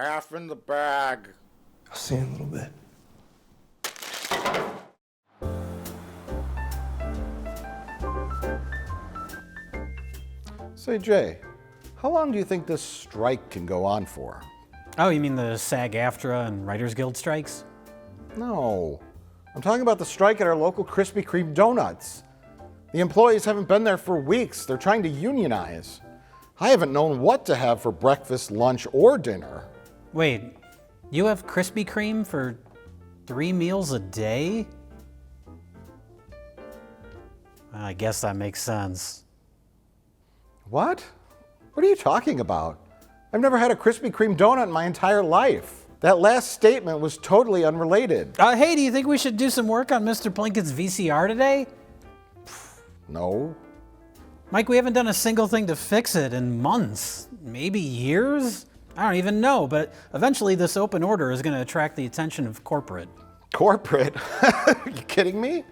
half in the bag. I'll see you in a little bit. Say, Jay, how long do you think this strike can go on for? Oh, you mean the SAG-AFTRA and Writers Guild strikes? No. I'm talking about the strike at our local Krispy Kreme donuts. The employees haven't been there for weeks. They're trying to unionize. I haven't known what to have for breakfast, lunch, or dinner. Wait, you have Krispy Kreme for 3 meals a day? I guess that makes sense. What? What are you talking about? I've never had a Krispy Kreme donut in my entire life. That last statement was totally unrelated. Hey, do you think we should do some work on Mr. Plinkett's VCR today? No. Mike, we haven't done a single thing to fix it in months, maybe years? I don't even know, but eventually this open order is going to attract the attention of corporate. Corporate? Are you kidding me?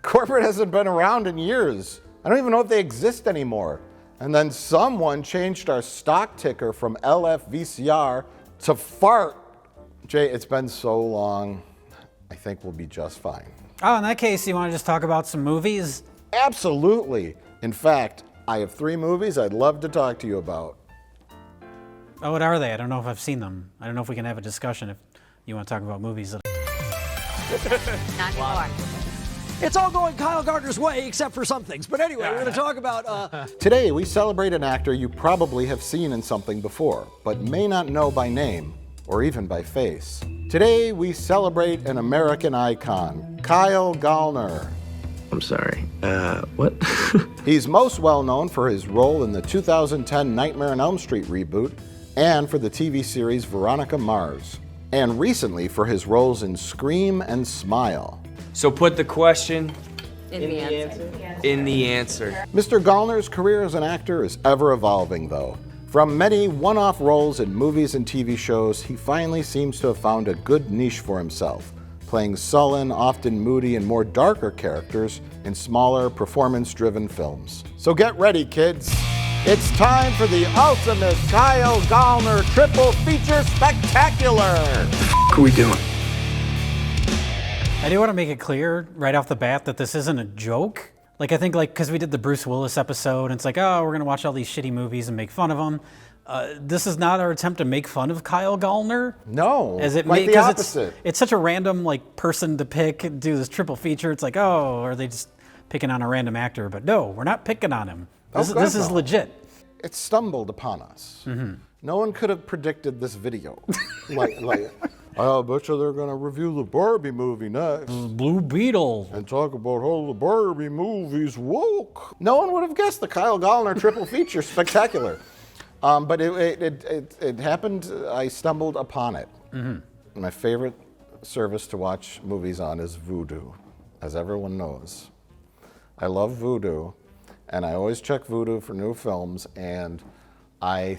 Corporate hasn't been around in years. I don't even know if they exist anymore. And then someone changed our stock ticker from LFVCR to fart. Jay, it's been so long. I think we'll be just fine. Oh, in that case, you want to just talk about some movies? Absolutely. In fact, I have 3 movies I'd love to talk to you about. Oh, what are they? I don't know if I've seen them. I don't know if we can have a discussion if you want to talk about movies. Not anymore. It's all going Kyle Gallner's way, except for some things. But anyway, we're going to talk about... Today, we celebrate an actor you probably have seen in something before, but may not know by name or even by face. Today, we celebrate an American icon, Kyle Gallner. I'm sorry. What? He's most well known for his role in the 2010 Nightmare on Elm Street reboot and for the TV series Veronica Mars, and recently for his roles in Scream and Smile. So put the question In the answer. in the answer. Mr. Gallner's career as an actor is ever evolving, though. From many one-off roles in movies and TV shows, he finally seems to have found a good niche for himself, playing sullen, often moody, and more darker characters in smaller, performance-driven films. So get ready, kids. It's time for the ultimate Kyle Gallner triple feature spectacular. What are we doing? I do want to make it clear right off the bat that this isn't a joke. Like, I think, because we did the Bruce Willis episode, and it's like, oh, we're going to watch all these shitty movies and make fun of them. This is not our attempt to make fun of Kyle Gallner. No, Quite the opposite. It's such a random, person to pick, do this triple feature. It's like, oh, are they just picking on a random actor? But no, we're not picking on him. This is legit. It stumbled upon us. Mm-hmm. No one could have predicted this video. I bet you they're going to review the Barbie movie next. Blue Beetle. And talk about how the Barbie movie's woke. No one would have guessed the Kyle Gallner triple feature spectacular. But it happened, I stumbled upon it. Mm-hmm. My favorite service to watch movies on is Vudu, as everyone knows. I love Vudu, and I always check Vudu for new films, and I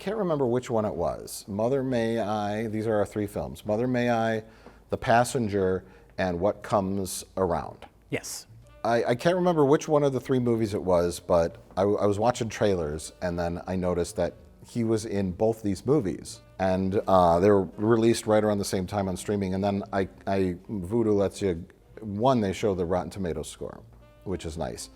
can't remember which one it was. Mother May I, these are our 3 films. Mother May I, The Passenger, and What Comes Around. Yes. I can't remember which one of the 3 movies it was, but I was watching trailers, and then I noticed that he was in both these movies. And they were released right around the same time on streaming, and then Vudu lets you, they show the Rotten Tomatoes score, which is nice,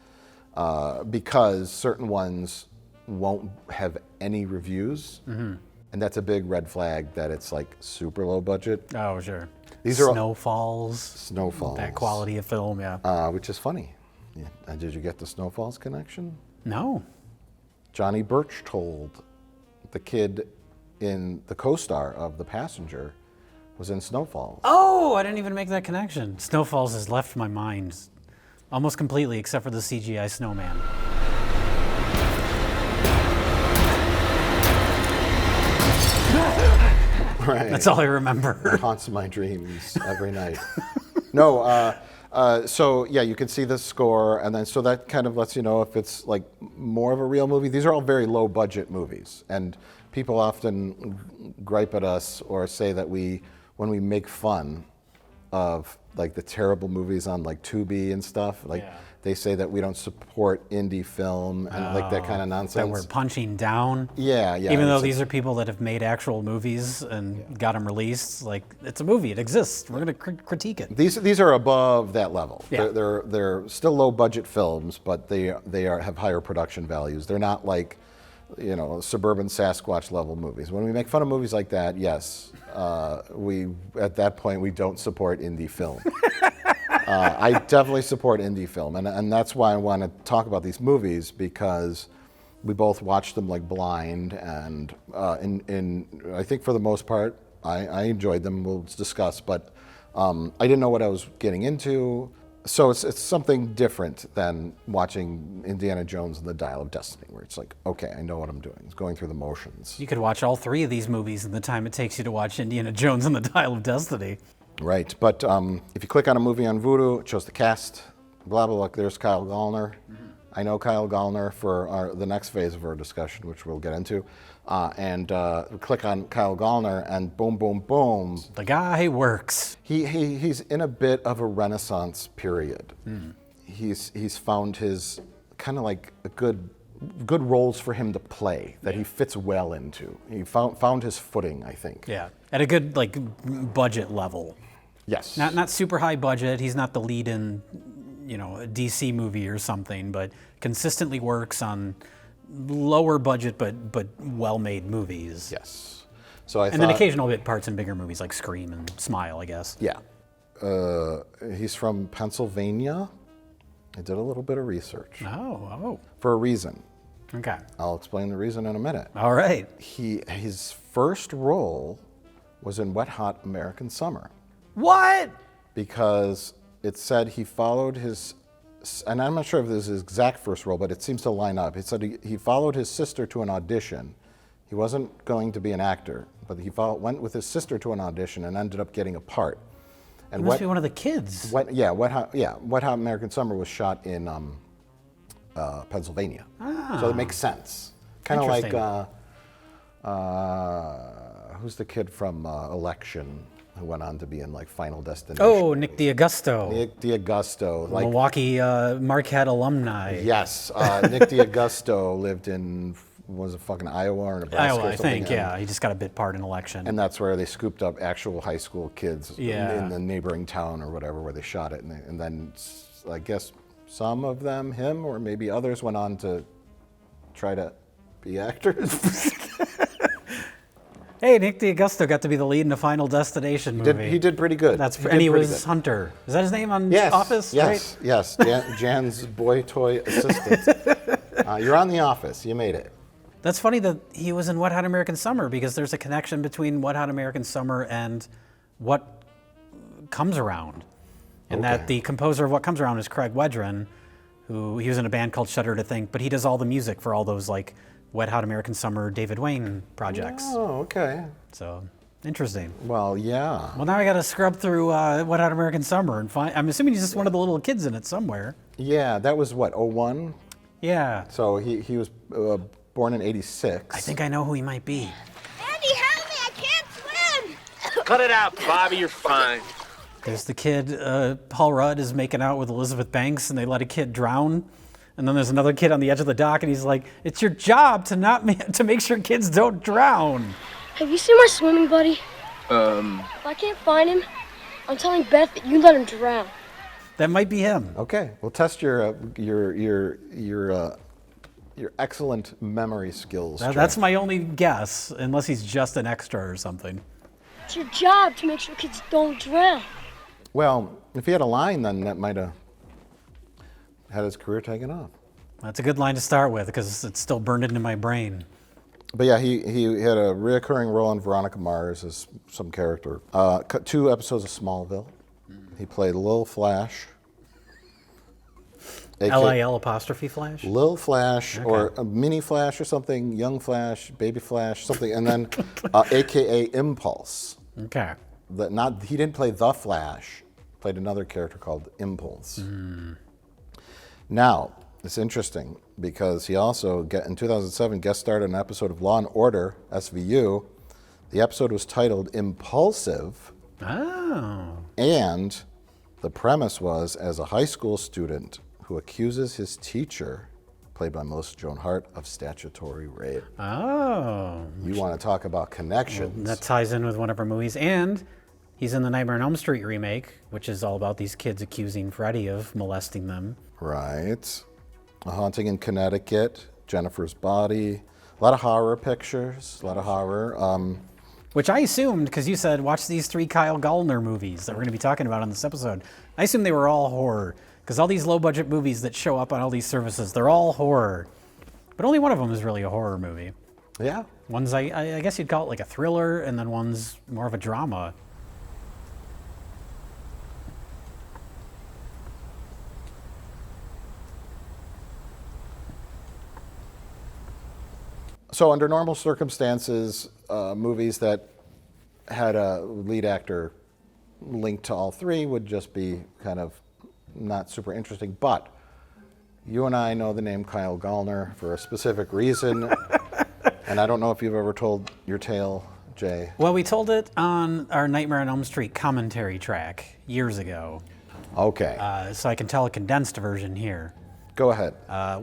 because certain ones won't have any reviews, and that's a big red flag that it's super low budget. Oh, sure. These are Snowfalls. That quality of film, yeah. Which is funny. Yeah. Did you get the Snowfalls connection? No. Johnny Birchtold, the kid in the co-star of The Passenger, was in Snowfalls. Oh, I didn't even make that connection. Snowfalls has left my mind almost completely, except for the CGI snowman. Right. That's all I remember. It haunts my dreams every night. No, so yeah, you can see the score, and then so that kind of lets you know if it's more of a real movie. These are all very low budget movies, and people often gripe at us or say that when we make fun of the terrible movies on Tubi and stuff, They say that we don't support indie film and like that kind of nonsense. That we're punching down. Yeah. Even though these are people that have made actual movies and got them released, like it's a movie, it exists. We're going to critique it. These are above that level. Yeah. They're still low budget films, but they have higher production values. They're not like, suburban Sasquatch level movies. When we make fun of movies like that, yes, we at that point we don't support indie film. I definitely support indie film, and that's why I want to talk about these movies, because we both watched them like blind, and I think for the most part I enjoyed them. We'll discuss, but I didn't know what I was getting into. So it's something different than watching Indiana Jones and the Dial of Destiny, where it's like, okay, I know what I'm doing. It's going through the motions. You could watch all 3 of these movies in the time it takes you to watch Indiana Jones and the Dial of Destiny. Right, but if you click on a movie on Vudu, it shows the cast, blah, blah, blah. There's Kyle Gallner. Mm-hmm. I know Kyle Gallner for the next phase of our discussion, which we'll get into. And click on Kyle Gallner, and boom, boom, boom. The guy works. He's in a bit of a renaissance period. Mm. He's found his kind of like a good roles for him to play that he fits well into. He found his footing, I think. Yeah, at a good budget level. Yes. Not super high budget. He's not the lead in, a DC movie or something, but consistently works on lower budget but well-made movies. Yes. So then occasional bit parts in bigger movies like Scream and Smile, I guess. Yeah. He's from Pennsylvania. I did a little bit of research. Oh. For a reason. Okay. I'll explain the reason in a minute. All right. His first role was in Wet Hot American Summer. What? Because it said he followed his, and I'm not sure if this is his exact first role, but it seems to line up. It said he followed his sister to an audition. He wasn't going to be an actor, but he went with his sister to an audition and ended up getting a part. And he must be one of the kids. Wet Hot American Summer was shot in Pennsylvania, so it makes sense. Kind of like who's the kid from Election who went on to be in Final Destination? Oh, Nick D'Augusto. Nick D'Augusto, Milwaukee Marquette alumni. Yes, Nick D'Augusto lived in Iowa or Nebraska? Iowa, or I think. Yeah, he just got a bit part in Election. And that's where they scooped up actual high school kids Yeah. in the neighboring town or whatever where they shot it, and then I guess some of them, him or maybe others, went on to try to be actors. Hey, Nick D'Augusto got to be the lead in a Final Destination movie. He did pretty good. And he was Hunter. Is that his name on Office? Yes, right? Yes. Jan's boy toy assistant. You're on The Office. You made it. That's funny that he was in Wet Hot American Summer, because there's a connection between Wet Hot American Summer and What Comes Around. And that the composer of What Comes Around is Craig Wedren, who he was in a band called Shudder to Think, but he does all the music for all those Wet Hot American Summer David Wayne projects. Oh, okay. So, interesting. Well, yeah. Well, now I got to scrub through Wet Hot American Summer and find. I'm assuming he's just one of the little kids in it somewhere. Yeah, that was what, 01? Yeah. So he was born in 86. I think I know who he might be. Andy, help me! I can't swim! Cut it out, Bobby. You're fine. There's the kid, Paul Rudd is making out with Elizabeth Banks, and they let a kid drown. And then there's another kid on the edge of the dock, and he's like, "It's your job to make sure kids don't drown." Have you seen my swimming buddy? If I can't find him, I'm telling Beth that you let him drown. That might be him. Okay, we'll test your excellent memory skills. That's my only guess, unless he's just an extra or something. It's your job to make sure kids don't drown. Well, if he had a line, then that might have had his career taken off. That's a good line to start with, because it's still burned into my brain. But yeah, he had a reoccurring role in Veronica Mars as some character. 2 episodes of Smallville. He played Lil Flash. L-I-L apostrophe Flash? Lil Flash, or a Mini Flash or something, Young Flash, Baby Flash, something, and then AKA Impulse. Okay. He didn't play The Flash, played another character called Impulse. Now, it's interesting because he also, in 2007, guest starred in an episode of Law & Order, SVU. The episode was titled Impulsive. Oh. And the premise was, as a high school student who accuses his teacher, played by Melissa Joan Hart, of statutory rape. Oh. You want to talk about connections. That ties in with one of our movies. And he's in the Nightmare on Elm Street remake, which is all about these kids accusing Freddy of molesting them. Right. A Haunting in Connecticut, Jennifer's Body. A lot of horror pictures, a lot of horror. Which I assumed, because you said, watch these 3 Kyle Gallner movies that we're going to be talking about on this episode. I assumed they were all horror, because all these low-budget movies that show up on all these services, they're all horror. But only one of them is really a horror movie. Yeah. One's, I guess you'd call it like a thriller, and then one's more of a drama. So under normal circumstances, movies that had a lead actor linked to all 3 would just be kind of not super interesting. But you and I know the name Kyle Gallner for a specific reason. And I don't know if you've ever told your tale, Jay. Well, we told it on our Nightmare on Elm Street commentary track years ago. Okay. So I can tell a condensed version here. Go ahead.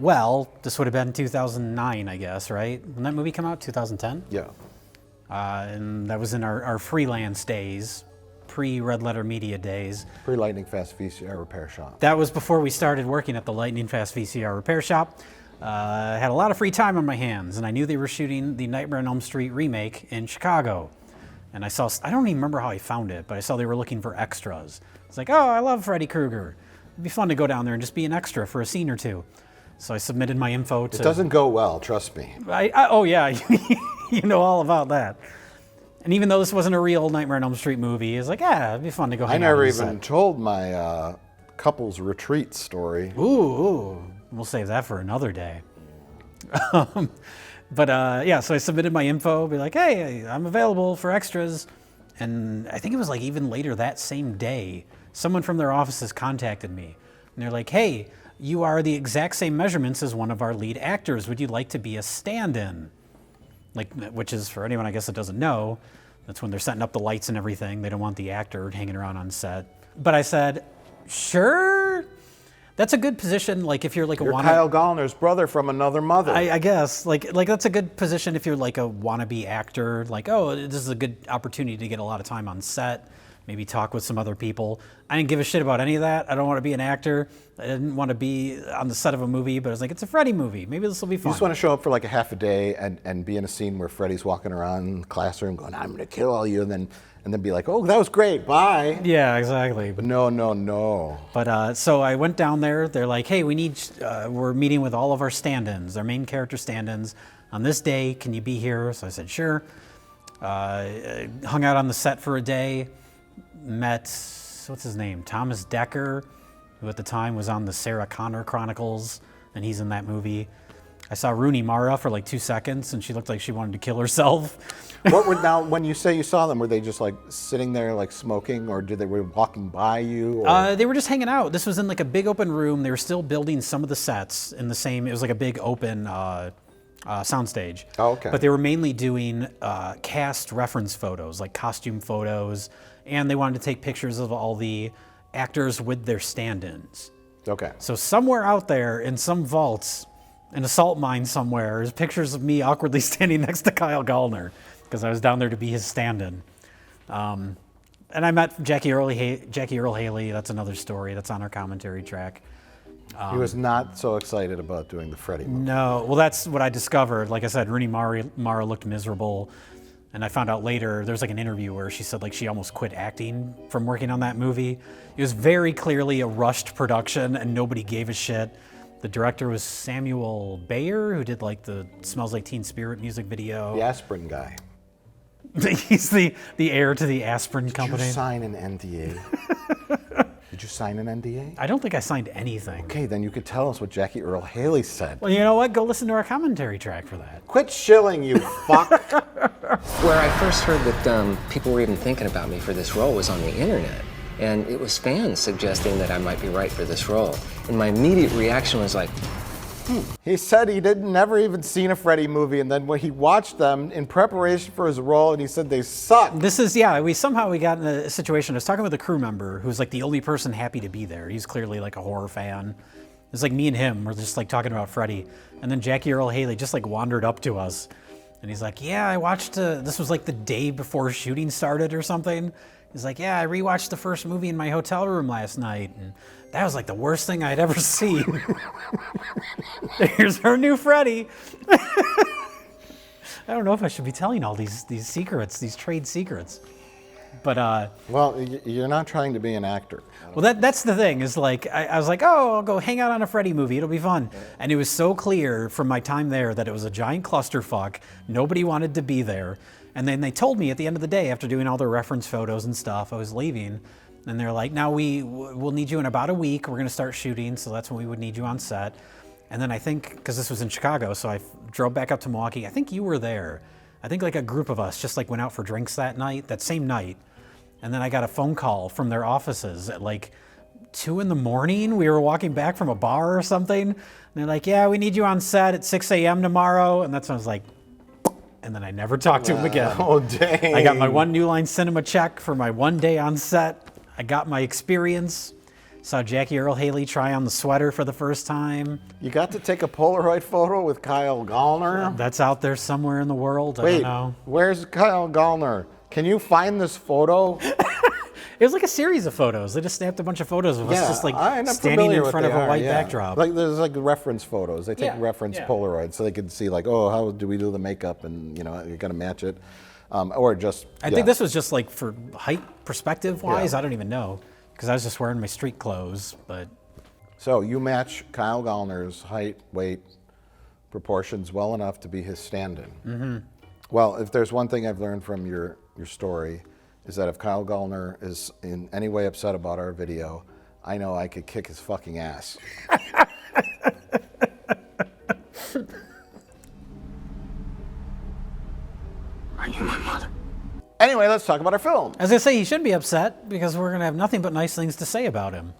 Well, this would have been 2009, I guess, right? When that movie come out, 2010? Yeah. And that was in our freelance days, pre-RedLetterMedia days. Pre-Lightning Fast VCR repair shop. That was before we started working at the Lightning Fast VCR repair shop. I had a lot of free time on my hands, and I knew they were shooting the Nightmare on Elm Street remake in Chicago. And I don't even remember how I found it, but I saw they were looking for extras. It's like, oh, I love Freddy Krueger. It'd be fun to go down there and just be an extra for a scene or 2. So I submitted my info to... It doesn't go well, trust me. Oh, yeah, you know all about that. And even though this wasn't a real Nightmare on Elm Street movie, it's like, yeah, it'd be fun to go hang out. I never on the even set. told my couples retreat story. Ooh, we'll save that for another day. Yeah, so I submitted my info, be like, hey, I'm available for extras. And I think it was like even later that same day, someone from their offices contacted me. And they're like, hey, you are the exact same measurements as one of our lead actors. Would you like to be a stand-in? Like, which is, for anyone I guess that doesn't know, that's when they're setting up the lights and everything. They don't want the actor hanging around on set. But I said, sure. That's a good position, like if you're like You're Kyle Gallner's brother from another mother. I guess, like that's a good position if you're like a wannabe actor. Like, oh, this is a good opportunity to get a lot of time on set, maybe talk with some other people. I didn't give a shit about any of that. I don't want to be an actor. I didn't want to be on the set of a movie, but I was like, it's a Freddy movie. Maybe this will be fun. You just want to show up for like a half a day and be in a scene where Freddy's walking around the classroom going, I'm going to kill all you, and then be like, oh, that was great, bye. Yeah, exactly. But no. But so I went down there. They're like, hey, we're meeting with all of our stand-ins, our main character stand-ins. On this day, can you be here? So I said, sure. Hung out on the set for a day. Met, what's his name? Thomas Decker, who at the time was on the Sarah Connor Chronicles, and he's in that movie. I saw Rooney Mara for like 2 seconds, and she looked like she wanted to kill herself. Now, when you say you saw them, were they just like sitting there like smoking, or were they walking by you? Or? They were just hanging out. This was in like a big open room. They were still building some of the sets in the same, it was like a big open soundstage. Oh, okay. But they were mainly doing cast reference photos, like costume photos, and they wanted to take pictures of all the actors with their stand-ins. Okay. So somewhere out there in some vaults, in a salt mine somewhere, there's pictures of me awkwardly standing next to Kyle Gallner, because I was down there to be his stand-in. And I met Jackie Earl Haley. That's another story that's on our commentary track. He was not so excited about doing the Freddy movie. No, well, that's what I discovered. Like I said, Rooney Mara looked miserable. And I found out later, there's like an interview where she said like she almost quit acting from working on that movie. It was very clearly a rushed production and nobody gave a shit. The director was Samuel Bayer, who did like the Smells Like Teen Spirit music video. The aspirin guy. He's the heir to the aspirin company. Did you sign an NDA? Did you sign an NDA? I don't think I signed anything. Okay, then you could tell us what Jackie Earl Haley said. Well, you know what? Go listen to our commentary track for that. Quit shilling, you fuck. Where I first heard that people were even thinking about me for this role was on the internet. And it was fans suggesting that I might be right for this role. And my immediate reaction was like, He said he never even seen a Freddy movie, and then when he watched them in preparation for his role, and he said they suck. This is, yeah, we got in a situation. I was talking with a crew member who's like the only person happy to be there. He's clearly like a horror fan. It's like me and him were just like talking about Freddy. And then Jackie Earle Haley just like wandered up to us. And he's like, yeah, I watched, this was like the day before shooting started or something. He's like, yeah, I rewatched the first movie in my hotel room last night. And that was like the worst thing I'd ever seen. Here's her new Freddy. I don't know if I should be telling all these secrets, these trade secrets. But well, you're not trying to be an actor. Well, that's the thing, is like, I was like, oh, I'll go hang out on a Freddy movie, it'll be fun. And it was so clear from my time there that it was a giant clusterfuck, nobody wanted to be there. And then they told me at the end of the day, after doing all the reference photos and stuff, I was leaving, and they're like, now we'll need you in about a week, we're gonna start shooting, so that's when we would need you on set. And then I think, because this was in Chicago, so I drove back up to Milwaukee, I think you were there. I think like a group of us just like went out for drinks that same night. And then I got a phone call from their offices at like 2 in the morning. We were walking back from a bar or something. And they're like, yeah, we need you on set at 6 a.m. tomorrow. And that's when I was like, and then I never talked to him again. Oh, dang. I got my one New Line Cinema check for my one day on set. I got my experience. Saw Jackie Earle Haley try on the sweater for the first time. You got to take a Polaroid photo with Kyle Gallner? That's out there somewhere in the world. Wait, I don't know. Where's Kyle Gallner? Can you find this photo? It was like a series of photos. They just snapped a bunch of photos of us just like standing in front of a white backdrop. Like there's like reference photos. They take Yeah, reference yeah. Polaroids so they can see like, oh, how do we do the makeup, and you know, you got to match it, or just. I think this was just like for height perspective wise. I don't even know, because I was just wearing my street clothes. But So you match Kyle Gallner's height, weight, proportions well enough to be his stand-in. Mm-hmm. Well, if there's one thing I've learned from your story, is that if Kyle Gallner is in any way upset about our video, I know I could kick his fucking ass. Are you my mother? Anyway, let's talk about our film. as I say, he should be upset because we're gonna have nothing but nice things to say about him.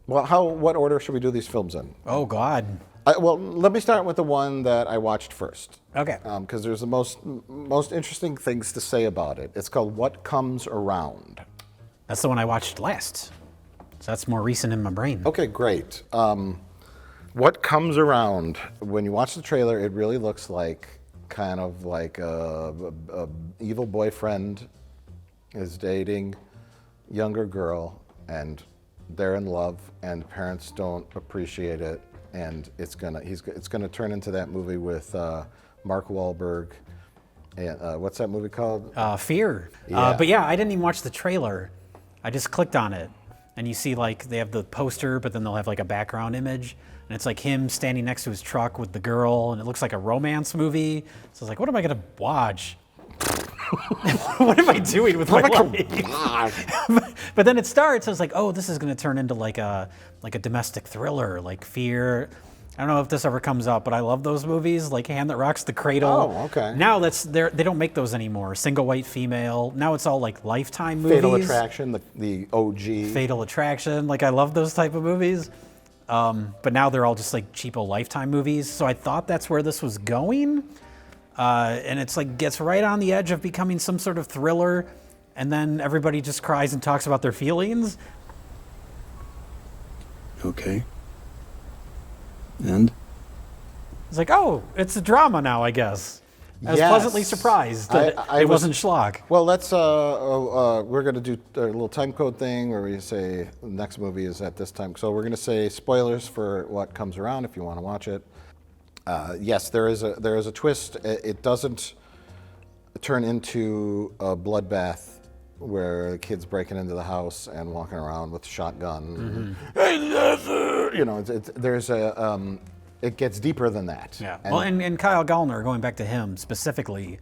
Well, what order should we do these films in? Oh God. Well, let me start with the one that I watched first. Okay. Because there's the most interesting things to say about it. It's called What Comes Around. That's the one I watched last. So that's more recent in my brain. Okay, great. What Comes Around, when you watch the trailer, it really looks like kind of like a evil boyfriend is dating younger girl, and they're in love, and parents don't appreciate it, and it's gonna turn into that movie with Mark Wahlberg. And what's that movie called? Fear. Yeah. But yeah, I didn't even watch the trailer. I just clicked on it, and you see like they have the poster, but then they'll have like a background image, and it's like him standing next to his truck with the girl, and it looks like a romance movie. So I was like, what am I gonna watch? What am I doing with my life? But then it starts. I was like, oh, this is gonna turn into like a domestic thriller, like Fear. I don't know if this ever comes up, but I love those movies, like Hand That Rocks the Cradle. Oh, okay. Now they don't make those anymore. Single white female. Now it's all like Lifetime movies. Fatal Attraction, the OG. Fatal Attraction. Like I love those type of movies. But now they're all just like cheapo Lifetime movies. So I thought that's where this was going. And it's like gets right on the edge of becoming some sort of thriller, and then everybody just cries and talks about their feelings. Okay. And? It's like, oh, it's a drama now, I guess. I was Yes. pleasantly surprised that it wasn't schlock. Well, let's. We're going to do a little time code thing where we say the next movie is at this time. So we're going to say spoilers for What Comes Around if you want to watch it. Yes, there is a twist. It doesn't turn into a bloodbath where the kid's breaking into the house and walking around with a shotgun. Mm-hmm. You know, it gets deeper than that. Yeah. Well, and Kyle Gallner, going back to him specifically,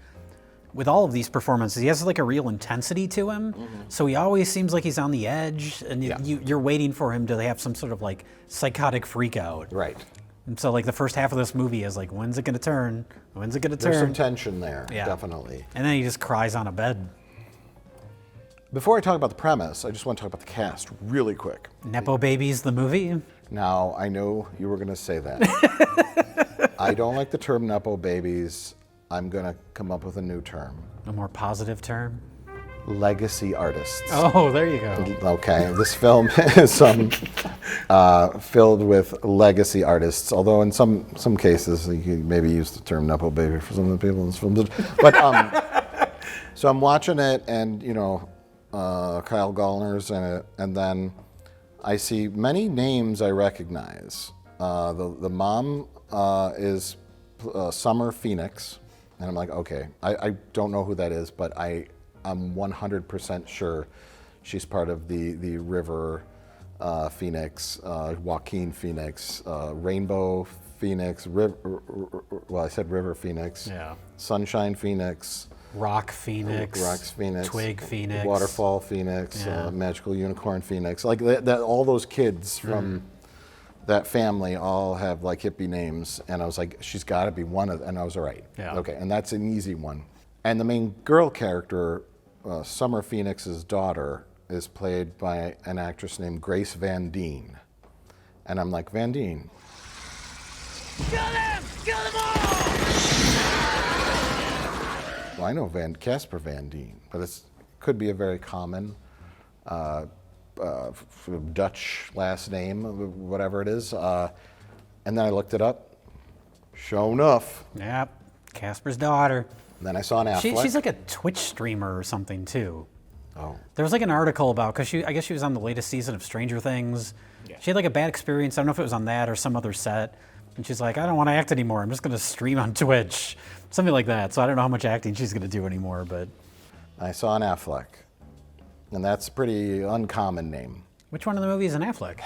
with all of these performances, he has like a real intensity to him. Mm-hmm. So he always seems like he's on the edge, and you're waiting for him to have some sort of like psychotic freak out. Right. And so like the first half of this movie is like, when's it gonna turn? When's it gonna turn? There's some tension there, Yeah. definitely. And then he just cries on a bed. Before I talk about the premise, I just want to talk about the cast really quick. Nepo Babies, the movie. Now, I know you were going to say that. I don't like the term Nepo babies. I'm going to come up with a new term. A more positive term. legacy artists. Oh, there you go. Okay, this film is filled with legacy artists, although in some cases you maybe use the term Nepo baby for some of the people in this film. But so I'm watching it, and Kyle Gallner's in it, and then I see many names I recognize. The mom is Summer Phoenix, and I'm like, okay, I don't know who that is, but I'm 100% sure she's part of the River Phoenix, Joaquin Phoenix, Rainbow Phoenix, I said River Phoenix, Yeah. Sunshine Phoenix, Rock Phoenix, Twig Phoenix, Waterfall Phoenix, Yeah. Magical Unicorn Phoenix. Like that, all those kids from that family all have like hippie names, and I was like, she's got to be one of them. And I was right. Yeah. Okay, and that's an easy one. And the main girl character, Summer Phoenix's daughter, is played by an actress named Grace Van Dien. And I'm like, Van Dien. Kill them! Kill them all! Well, I know Casper Van Dien, but it could be a very common Dutch last name, whatever it is. And then I looked it up. Sure enough. Yep, Casper's daughter. And then I saw an Affleck. She's like a Twitch streamer or something too. Oh. There was like an article about, because I guess she was on the latest season of Stranger Things. Yeah. She had like a bad experience. I don't know if it was on that or some other set. And she's like, I don't want to act anymore. I'm just going to stream on Twitch. Something like that. So I don't know how much acting she's going to do anymore, but. I saw an Affleck. And that's a pretty uncommon name. Which one of the movies is an Affleck?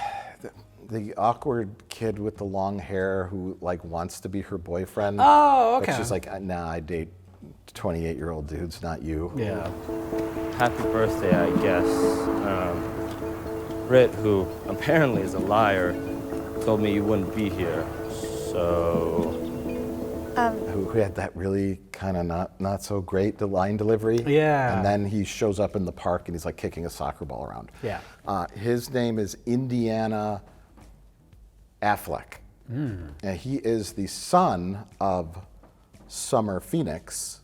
The awkward kid with the long hair who like wants to be her boyfriend. Oh, okay. But she's like, nah, I date 28-year-old dudes, not you. Yeah. Happy birthday, I guess. Britt, who apparently is a liar, told me you wouldn't be here. So. Who had that really kind of not so great line delivery. Yeah. And then he shows up in the park and he's like kicking a soccer ball around. Yeah. His name is Indiana Affleck. And he is the son of Summer Phoenix,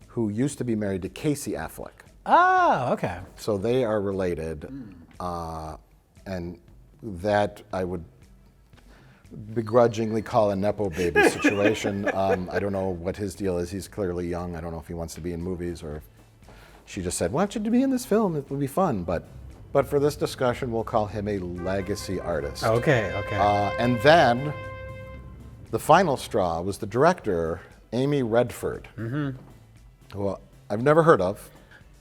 who used to be married to Casey Affleck. Oh, okay. So they are related. And that I would begrudgingly call a Nepo baby situation. I don't know what his deal is. He's clearly young. I don't know if he wants to be in movies or if she just said, why don't you be in this film? It would be fun. But for this discussion, we'll call him a legacy artist. Okay. And then the final straw was the director, Amy Redford, who I've never heard of.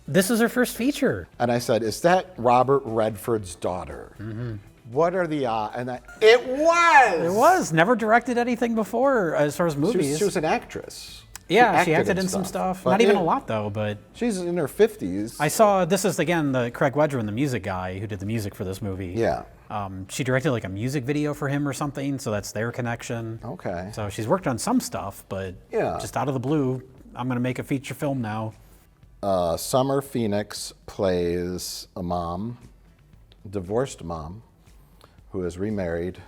This is her first feature. And I said, is that Robert Redford's daughter? What are the odds? And it was! It was. Never directed anything before as far as movies. She was an actress. Yeah, she acted in some stuff. Not even a lot, though, but... She's in her 50s. I saw, this is, again, the Craig Wedren, the music guy who did the music for this movie. Yeah. She directed, like, a music video for him or something, so that's their connection. Okay. So she's worked on some stuff, but just out of the blue, I'm going to make a feature film now. Summer Phoenix plays a mom, divorced mom, who is remarried,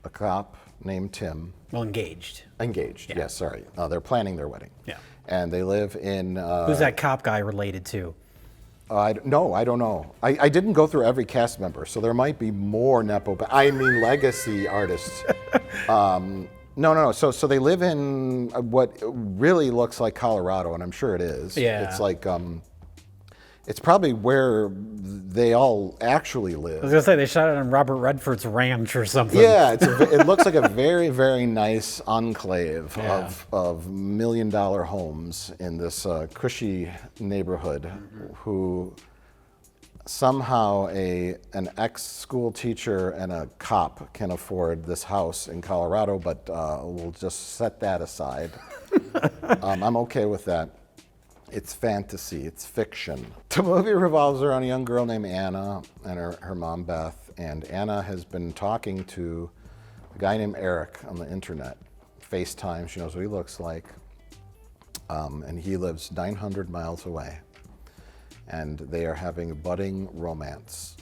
a cop named Tim. Well, engaged. Engaged, yes, sorry. They're planning their wedding. Yeah. And they live in... Who's that cop guy related to? I don't know. I didn't go through every cast member, so there might be more Nepo, but I mean legacy artists. No. So they live in what really looks like Colorado, and I'm sure it is. Yeah. It's like... It's probably where they all actually live. I was gonna say they shot it on Robert Redford's ranch or something. Yeah, it looks like a very, very nice enclave of $1 million homes in this cushy neighborhood. Who somehow an ex-school teacher and a cop can afford this house in Colorado, but we'll just set that aside. I'm okay with that. It's fantasy, it's fiction. The movie revolves around a young girl named Anna and her mom, Beth. And Anna has been talking to a guy named Eric on the internet, FaceTime, she knows what he looks like. And he lives 900 miles away. And they are having a budding romance.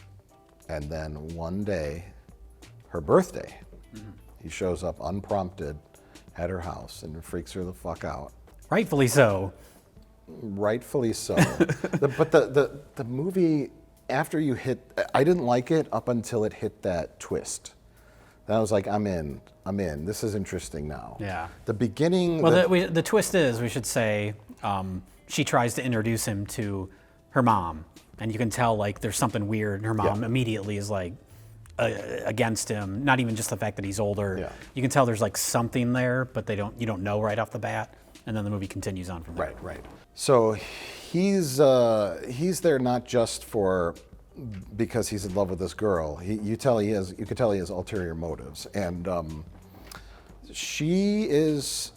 And then one day, her birthday, he shows up unprompted at her house and freaks her the fuck out. Rightfully so. Rightfully so. But the movie, after you hit, I didn't like it up until it hit that twist. Then I was like, I'm in. This is interesting now. Yeah. The beginning. Well, the twist is, we should say, she tries to introduce him to her mom, and you can tell like there's something weird. And her mom immediately is like against him. Not even just the fact that he's older. Yeah. You can tell there's like something there, but you don't know right off the bat. And then the movie continues on from there. Right. So he's there not just because he's in love with this girl. You can tell he has ulterior motives, and she is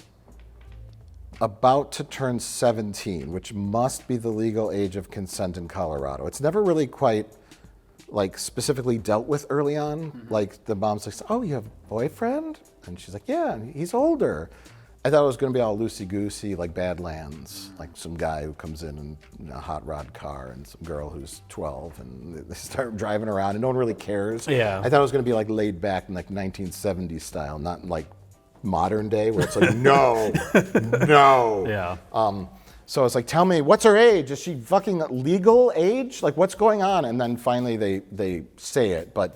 about to turn 17, which must be the legal age of consent in Colorado. It's never really quite like specifically dealt with early on. Mm-hmm. Like the mom's like, "Oh, you have a boyfriend?" And she's like, "Yeah, and he's older." I thought it was going to be all loosey-goosey, like Badlands, like some guy who comes in a hot rod car and some girl who's 12, and they start driving around, and no one really cares. Yeah. I thought it was going to be like laid back in like 1970s style, not like modern day where it's like, no. Yeah. So it's like, tell me, what's her age? Is she fucking legal age? Like, what's going on? And then finally they say it, but.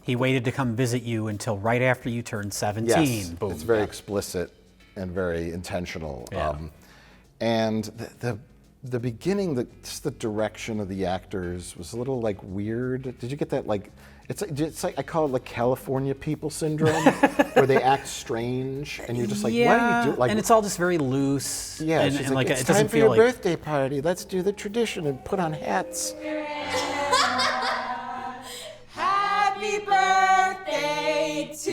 He waited to come visit you until right after you turned 17. Yes, Boom. it's very explicit and very intentional. Yeah. And the beginning, just the direction of the actors was a little like weird. Did you get that? Like, it's like I call it like California people syndrome, where they act strange, and you're just like, what are you doing? Like, and it's all just very loose. Yeah, and, she's and like, like it's it doesn't time for feel your like birthday party. Let's do the tradition and put on hats. Happy birthday to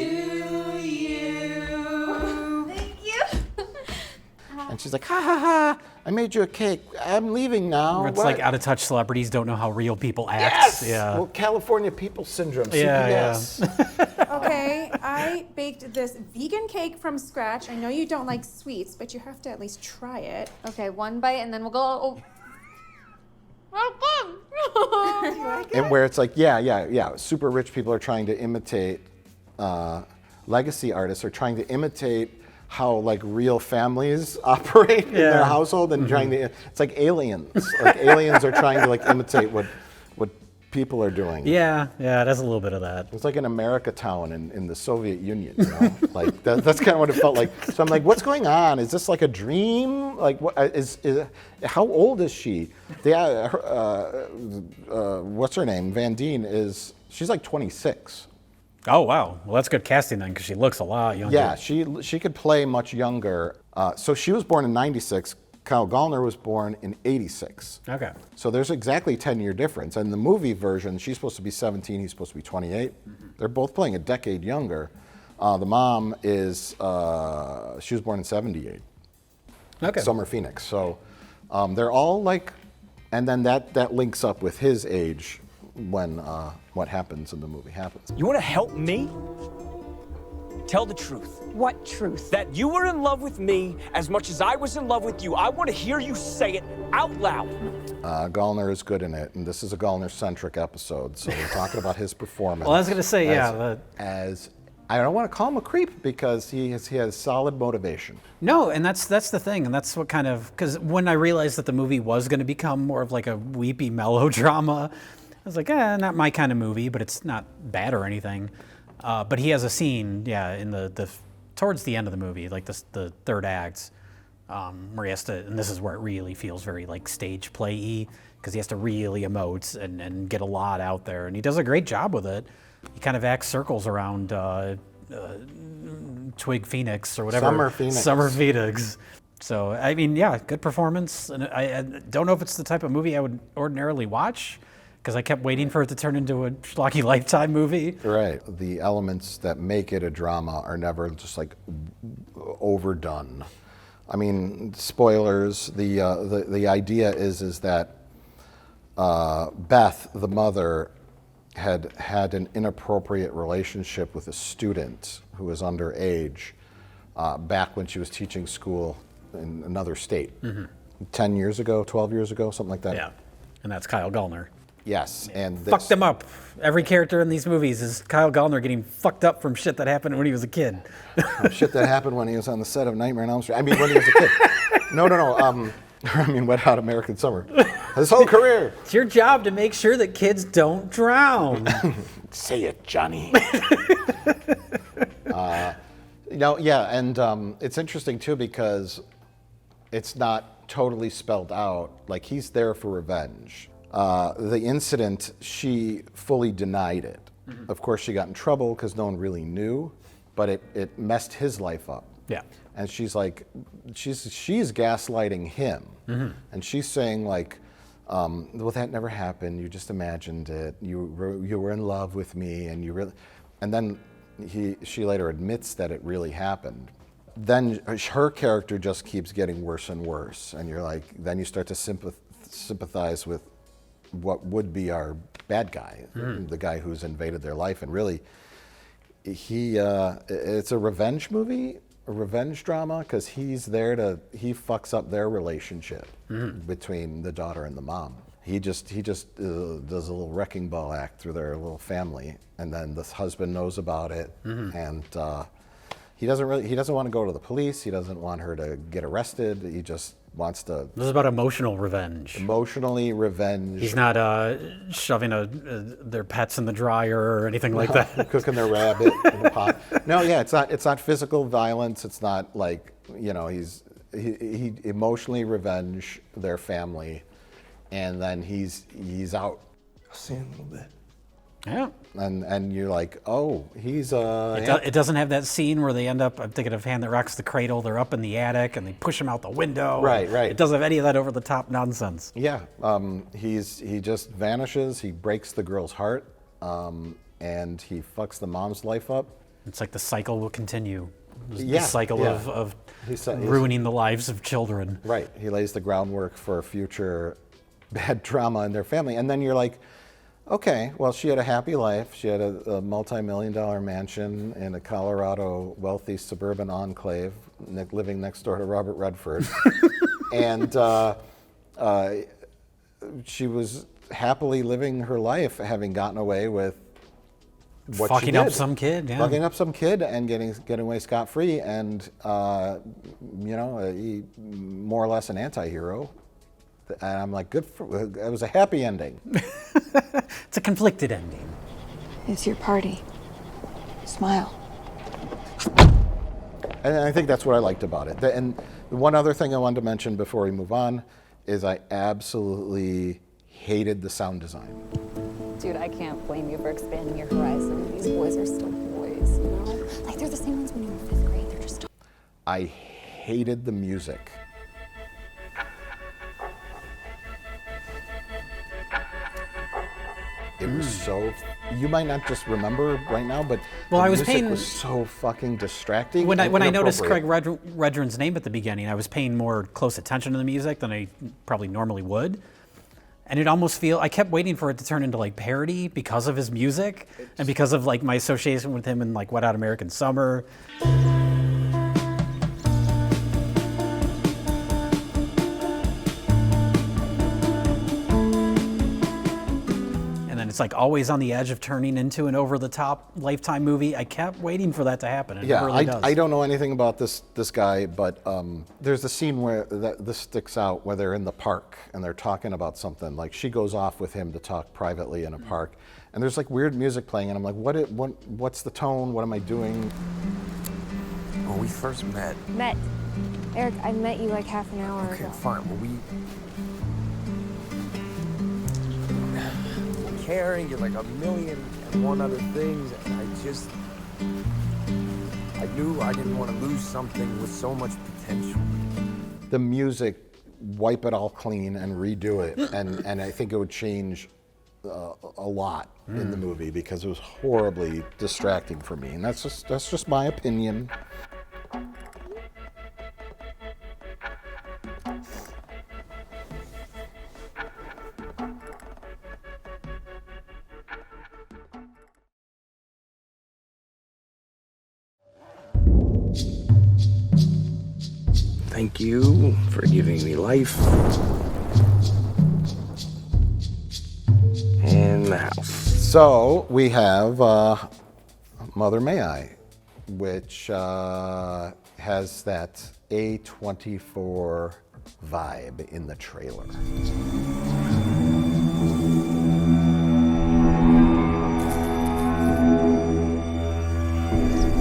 you. Thank you. And she's like, ha ha ha, I made you a cake. I'm leaving now. It's What? like out of touch celebrities don't know how real people act. Yes! Yeah. Well, California people syndrome, Yeah, CPS. Okay, I baked this vegan cake from scratch. I know you don't like sweets, but you have to at least try it. Okay, one bite and then we'll go. And where it's like, yeah, super rich people are trying to imitate, legacy artists are trying to imitate how like real families operate in their household, and trying to, it's like aliens. Like aliens are trying to like imitate what people are doing. Yeah, it has a little bit of that. It's like an America town in the Soviet Union, you know? Like that's kind of what it felt like. So I'm like, what's going on? Is this like a dream? Like, what is how old is she? What's her name? Van Dien she's like 26. Oh wow, well that's good casting then, because she looks a lot younger. Yeah, she could play much younger. So she was born in '96. Kyle Gallner was born in '86. Okay. So there's exactly a 10-year difference. And the movie version, she's supposed to be 17, he's supposed to be 28. Mm-hmm. They're both playing a decade younger. The mom she was born in '78. Okay. Summer Phoenix. So they're all like, and then that links up with his age when what happens in the movie happens. You want to help me? Tell the truth. What truth? That you were in love with me as much as I was in love with you. I want to hear you say it out loud. Gallner is good in it, and this is a Gallner-centric episode, so we're talking about his performance. Well, I was going to say, as I don't want to call him a creep because he has solid motivation. No, and that's the thing, and that's what kind of, because when I realized that the movie was going to become more of like a weepy melodrama, I was like, not my kind of movie, but it's not bad or anything. But he has a scene, in the towards the end of the movie, like the third act, where he has to, and this is where it really feels very like stage play-y, because he has to really emote and get a lot out there, and he does a great job with it. He kind of acts circles around Twig Phoenix or whatever. Summer Phoenix. So, I mean, good performance. And I don't know if it's the type of movie I would ordinarily watch, because I kept waiting for it to turn into a schlocky Lifetime movie. Right. The elements that make it a drama are never just like overdone. I mean, spoilers. The idea is that Beth, the mother, had an inappropriate relationship with a student who was underage back when she was teaching school in another state. Mm-hmm. 10 years ago, 12 years ago, something like that. Yeah, and that's Kyle Gallner. Yes, and fucked them up. Every character in these movies is Kyle Gallner getting fucked up from shit that happened when he was a kid. Shit that happened when he was on the set of Nightmare on Elm Street. I mean, when he was a kid. No. I mean, Wet Hot American Summer. His whole career. It's your job to make sure that kids don't drown. Say it, Johnny. And it's interesting too because it's not totally spelled out. Like, he's there for revenge. The incident, she fully denied it. Mm-hmm. Of course, she got in trouble because no one really knew, but it messed his life up. Yeah. And she's like, she's gaslighting him. Mm-hmm. And she's saying like, well, that never happened. You just imagined it. You were in love with me, and you really. And then she later admits that it really happened. Then her character just keeps getting worse and worse, and you're like, then you start to sympathize with what would be our bad guy, the guy who's invaded their life, and really, it's a revenge movie. A revenge drama because he fucks up their relationship between the daughter and the mom. He just does a little wrecking ball act through their little family, and then the husband knows about it, and he doesn't want to go to the police. He doesn't want her to get arrested. He just wants to. This is about emotional revenge. Emotionally revenge. He's not shoving their pets in the dryer or anything like that. Cooking their rabbit in the pot. No, yeah, it's not physical violence. It's not like, he emotionally revenge their family, and then he's out. I'll see you in a little bit. Yeah. And you're like, oh, he's It doesn't have that scene where they end up, I'm thinking of Hand That Rocks the Cradle, they're up in the attic and they push him out the window. Right. It doesn't have any of that over the top nonsense. Yeah. He just vanishes, he breaks the girl's heart, and he fucks the mom's life up. It's like the cycle will continue. Yeah, the cycle of ruining the lives of children. Right. He lays the groundwork for future bad drama in their family. And then you're like, okay, well, she had a happy life. She had a multi-million-dollar mansion in a Colorado wealthy suburban enclave, living next door to Robert Redford. And she was happily living her life, having gotten away with what she did. Fucking up some kid, yeah. Fucking up some kid and getting away scot-free, and, he, more or less an anti-hero. And I'm like, it was a happy ending. It's a conflicted ending. It's your party. Smile. And I think that's what I liked about it. And one other thing I wanted to mention before we move on is I absolutely hated the sound design. Dude, I can't blame you for expanding your horizon. These boys are still boys, you know? Like, they're the same ones when you were in 5th grade. They're just... I hated the music. It was so. You might not just remember right now, but the music was so fucking distracting. When I noticed Craig Redren's name at the beginning, I was paying more close attention to the music than I probably normally would. And it almost I kept waiting for it to turn into like parody because of his music and because of like my association with him in like Wet Hot American Summer. It's like always on the edge of turning into an over-the-top Lifetime movie. I kept waiting for that to happen. And it really does. I don't know anything about this guy, but there's a scene where this sticks out where they're in the park and they're talking about something. Like she goes off with him to talk privately in a park, and there's like weird music playing, and I'm like, what's the tone? What am I doing? When we first met. Eric, I met you like half an hour ago. Okay, fine. Well, caring, you're like 1,000,001 other things, and I knew I didn't want to lose something with so much potential. The music, wipe it all clean and redo it, and I think it would change a lot in the movie because it was horribly distracting for me, and that's just my opinion. Thank you for giving me life and the house. So we have Mother May I, which has that A24 vibe in the trailer.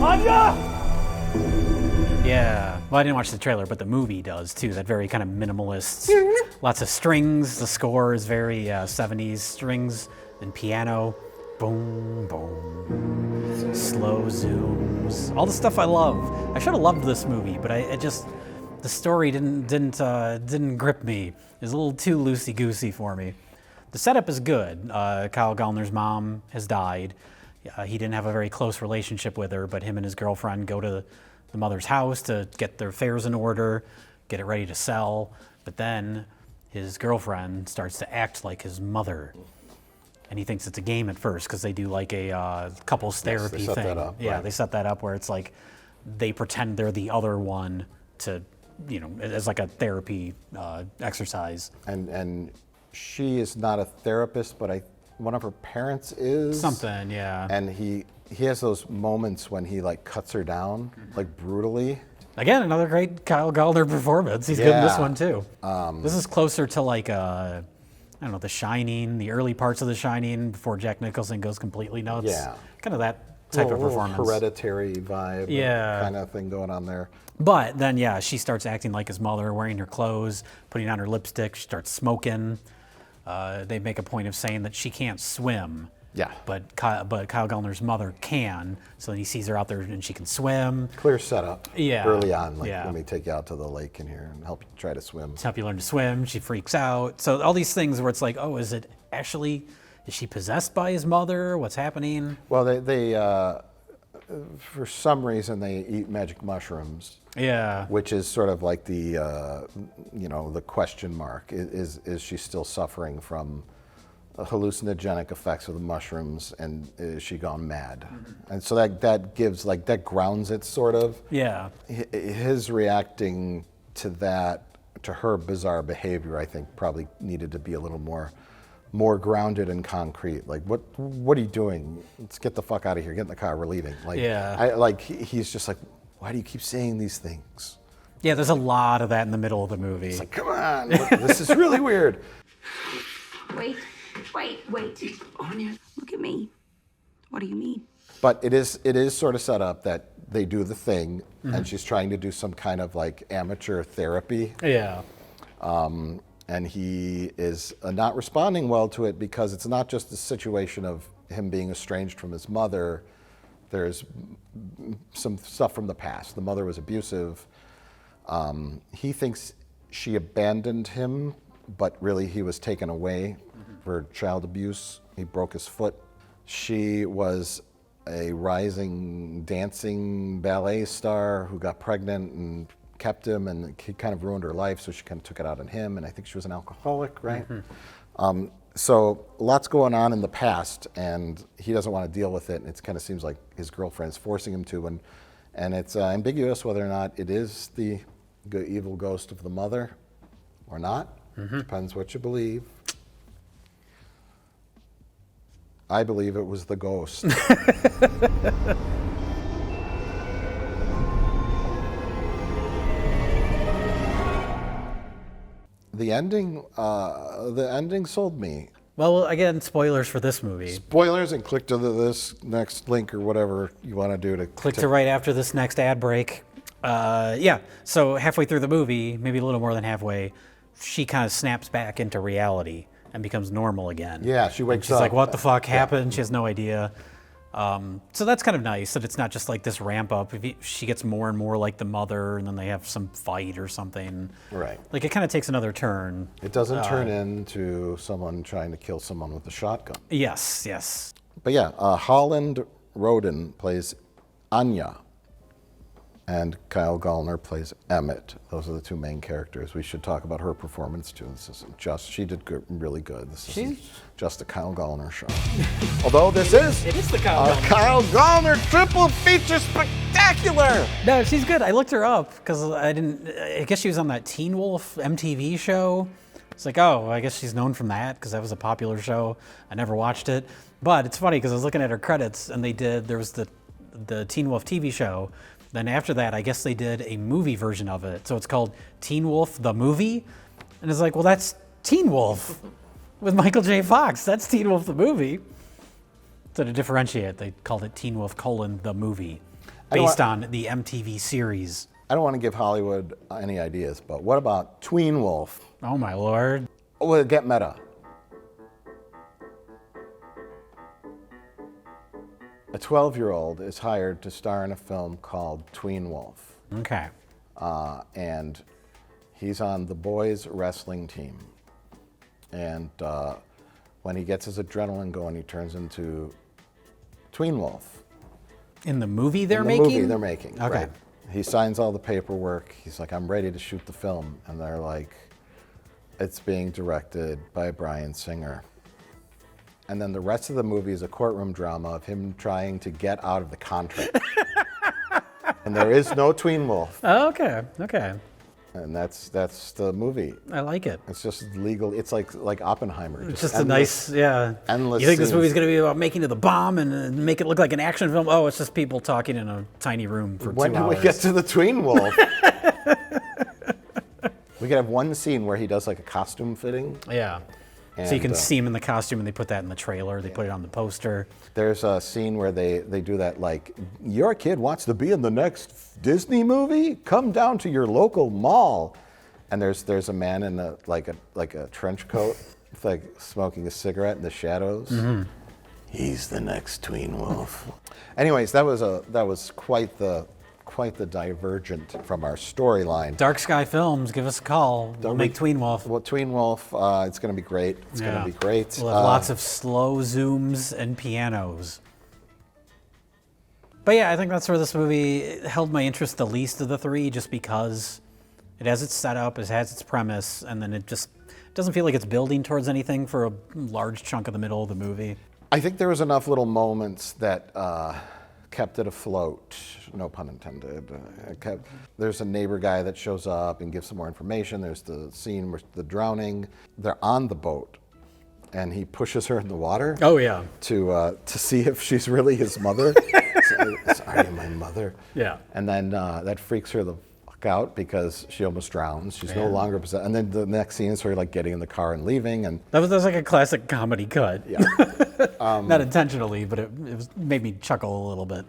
Anya! Yeah, well, I didn't watch the trailer, but the movie does too. That very kind of minimalist, lots of strings. The score is very 70s strings and piano. Boom, boom, slow zooms, all the stuff I love. I should have loved this movie, but the story didn't grip me. It was a little too loosey-goosey for me. The setup is good. Kyle Gallner's mom has died. He didn't have a very close relationship with her, but him and his girlfriend go to the mother's house to get their affairs in order, get it ready to sell. But then his girlfriend starts to act like his mother. And he thinks it's a game at first because they do like a couples therapy they set thing. that up, Yeah, right. they set that up where it's like they pretend they're the other one to, as like a therapy exercise. And she is not a therapist, but one of her parents is. Something, yeah. And he has those moments when he like cuts her down, like brutally. Again, another great Kyle Gallner performance. He's good in this Yeah. one too. This is closer to like I don't know, The Shining, the early parts of The Shining before Jack Nicholson goes completely nuts. Yeah. Kind of that type of Little performance. Hereditary vibe, Yeah. kind of thing going on there. But then, yeah, she starts acting like his mother, wearing her clothes, putting on her lipstick. She starts smoking. They make a point of saying that she can't swim. Yeah. But Kyle Gallner's mother can. So then he sees her out there and she can swim. Clear setup. Yeah. Early on, like Yeah. let me take you out to the lake in here and help you try to swim. To help you learn to swim. She freaks out. So all these things where it's like, oh, is she possessed by his mother? What's happening? Well, they for some reason they eat magic mushrooms. Yeah. Which is sort of like the the question mark. Is she still suffering from hallucinogenic effects of the mushrooms, and is she gone mad? And so that gives that grounds it sort of. Yeah. His reacting to that, to her bizarre behavior, I think probably needed to be a little more grounded and concrete. Like, what are you doing? Let's get the fuck out of here. Get in the car. We're leaving. Like, yeah. He's just like, why do you keep saying these things? Yeah, there's a lot of that in the middle of the movie. It's like, come on, this is really weird. Wait. Anya, look at me. What do you mean? But it is sort of set up that they do the thing, and she's trying to do some kind of like amateur therapy. Yeah. And he is not responding well to it because it's not just the situation of him being estranged from his mother. There's some stuff from the past. The mother was abusive. He thinks she abandoned him, but really he was taken away for child abuse. He broke his foot. She was a rising dancing ballet star who got pregnant and kept him, and he kind of ruined her life, so she kind of took it out on him, and I think she was an alcoholic, right? So lots going on in the past, and he doesn't want to deal with it, and it kind of seems like his girlfriend's forcing him to, and it's ambiguous whether or not it is the evil ghost of the mother or not. Depends what you believe. I believe it was the ghost. The ending sold me. Well, again, spoilers for this movie. Spoilers, and click to this next link or whatever you want to do to Click to right after this next ad break. Yeah, so halfway through the movie, maybe a little more than halfway, she kind of snaps back into reality and becomes normal again. Yeah, she wakes She's up. like, what the fuck happened? She has no idea. So that's kind of nice that it's not just like this ramp up. She gets more and more like the mother, and then they have some fight or something. Right. Like, it kind of takes another turn. It doesn't turn into someone trying to kill someone with a shotgun. Yes, yes. But yeah, Holland Roden plays Anya, and Kyle Gallner plays Emmett. Those are the two main characters. We should talk about her performance too. This isn't just, she did really good. This isn't just a Kyle Gallner show. Although this is It is the Kyle Gallner. Kyle Gallner triple feature spectacular. No, she's good. I looked her up because I guess she was on that Teen Wolf MTV show. It's like, oh, I guess she's known from that because that was a popular show. I never watched it. But it's funny because I was looking at her credits, and there was the Teen Wolf TV show, Then after that, I guess they did a movie version of it. So it's called Teen Wolf the Movie. And it's like, well, that's Teen Wolf with Michael J. Fox. That's Teen Wolf the Movie. So to differentiate, they called it Teen Wolf: the Movie, based on the MTV series. I don't want to give Hollywood any ideas, but what about Tween Wolf? Oh my lord. Well, get meta. A 12-year-old is hired to star in a film called Tween Wolf. Okay. And he's on the boys' wrestling team. And when he gets his adrenaline going, he turns into Tween Wolf. In the movie they're making? In the movie they're making, okay. Right. He signs all the paperwork. He's like, I'm ready to shoot the film. And they're like, it's being directed by Bryan Singer. And then the rest of the movie is a courtroom drama of him trying to get out of the contract. And there is no Tween Wolf. Oh, okay, okay. And that's the movie. I like it. It's just legal. It's like Oppenheimer. It's just endless, a nice, endless You think scenes. this movie's going to be about making it the bomb and make it look like an action film? Oh, it's just people talking in a tiny room for 2 hours. When do we get to the Tween Wolf? We could have one scene where he does like a costume fitting. Yeah. And, so you can see him in the costume, and they put that in the trailer. They put it on the poster. There's a scene where they do that, like, your kid wants to be in the next Disney movie? Come down to your local mall. And there's a man in a trench coat, like smoking a cigarette in the shadows. Mm-hmm. He's the next Tween Wolf. Anyways, that was quite the divergent from our storyline. Dark Sky Films, give us a call. We'll make Tween Wolf. Well, Tween Wolf, it's going to be great. It's going to be great. We'll have lots of slow zooms and pianos. But yeah, I think that's where this movie held my interest the least of the three, just because it has its setup, it has its premise, and then it just doesn't feel like it's building towards anything for a large chunk of the middle of the movie. I think there was enough little moments that kept it afloat, no pun intended. There's a neighbor guy that shows up and gives some more information. There's the scene with the drowning. They're on the boat, and he pushes her in the water. Oh yeah. To see if she's really his mother. Are you my mother? Yeah. And then that freaks her the fuck out because she almost drowns. She's no longer possessed. And then the next scene is her like getting in the car and leaving. And that was like a classic comedy cut. Yeah. Not intentionally, but it made me chuckle a little bit.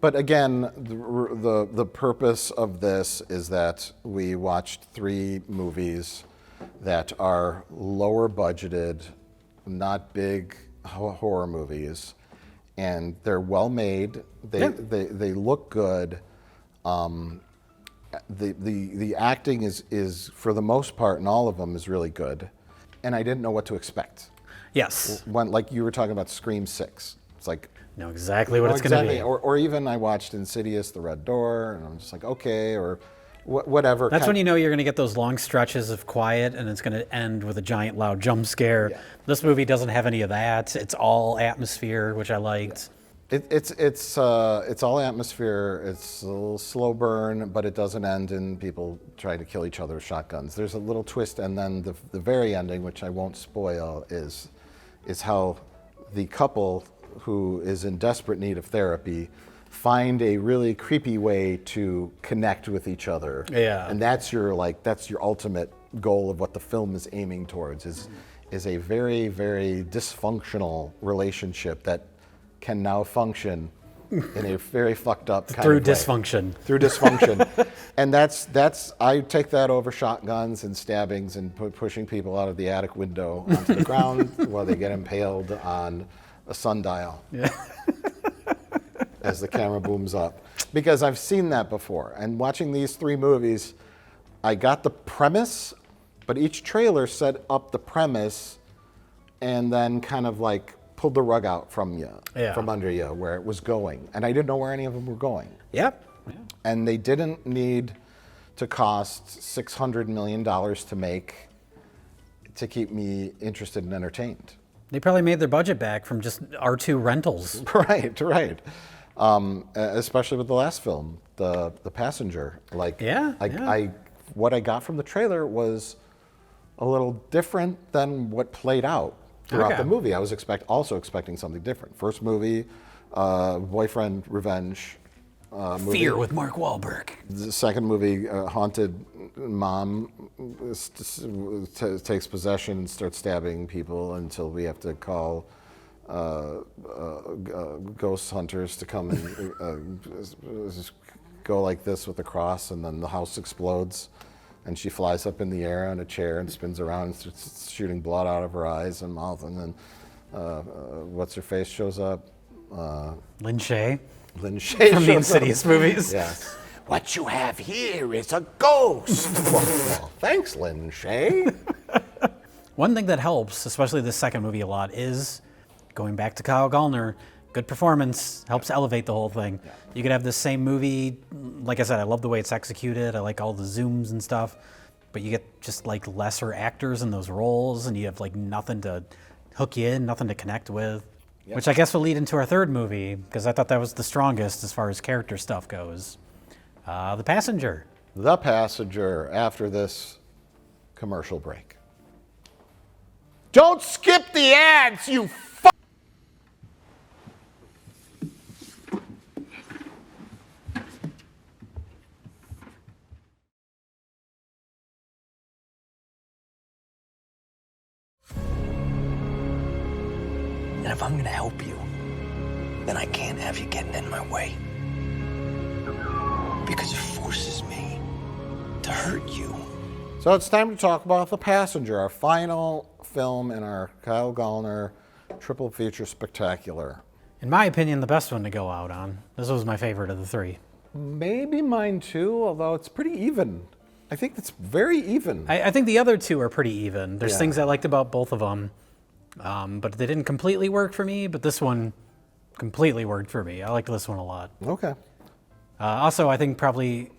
But again, the purpose of this is that we watched 3 movies that are lower budgeted, not big horror movies, and they're well made. They look good. The acting is for the most part in all of them is really good, and I didn't know what to expect. Yes. When, like you were talking about Scream 6, it's like know exactly what it's going to be. Or even I watched Insidious: The Red Door, and I'm just like, okay, or whatever. That's when you know you're going to get those long stretches of quiet, and it's going to end with a giant loud jump scare. Yeah. This movie doesn't have any of that. It's all atmosphere, which I liked. Yeah. It's all atmosphere. It's a little slow burn, but it doesn't end in people trying to kill each other with shotguns. There's a little twist, and then the very ending, which I won't spoil, is how the couple who is in desperate need of therapy find a really creepy way to connect with each other. Yeah. And that's your ultimate goal of what the film is aiming towards is a very, very dysfunctional relationship that can now function in a very fucked up kind through of way. Through dysfunction. And that's I take that over shotguns and stabbings and pushing people out of the attic window onto the ground while they get impaled on a sundial. Yeah. As the camera booms up. Because I've seen that before. And watching these 3 movies, I got the premise, but each trailer set up the premise and then kind of like pulled the rug out from under you where it was going. And I didn't know where any of them were going. Yep. Yeah. And they didn't need to cost $600 million to make to keep me interested and entertained. They probably made their budget back from just R2 rentals. Right. Especially with the last film, the Passenger. What I got from the trailer was a little different than what played out throughout the movie. I was also expecting something different. First movie, boyfriend revenge, movie. Fear with Mark Wahlberg. The second movie, haunted mom takes possession and starts stabbing people until we have to call ghost hunters to come and go like this with a cross, and then the house explodes, and she flies up in the air on a chair and spins around and starts shooting blood out of her eyes and mouth, and then what's her face shows up. Lynn Shay. Lynn Shay from the Insidious movies. Yes. What you have here is a ghost. Well, thanks, Lynn Shay. One thing that helps, especially the second movie a lot, is going back to Kyle Gallner. Good performance helps elevate the whole thing. Yeah. You could have the same movie. Like I said, I love the way it's executed. I like all the zooms and stuff. But you get just like lesser actors in those roles, and you have like nothing to hook you in, nothing to connect with. Yep. Which I guess will lead into our third movie, because I thought that was the strongest as far as character stuff goes. The Passenger. The Passenger, after this commercial break. Don't skip the ads, you And if I'm gonna help you, then I can't have you getting in my way. Because it forces me to hurt you. So it's time to talk about The Passenger, our final film in our Kyle Gallner triple feature spectacular. In my opinion, the best one to go out on. This was my favorite of the three. Maybe mine too, although it's pretty even. I think it's very even. I think the other two are pretty even. There's things I liked about both of them. But they didn't completely work for me, but this one completely worked for me. I liked this one a lot. Okay. Also, I think probably,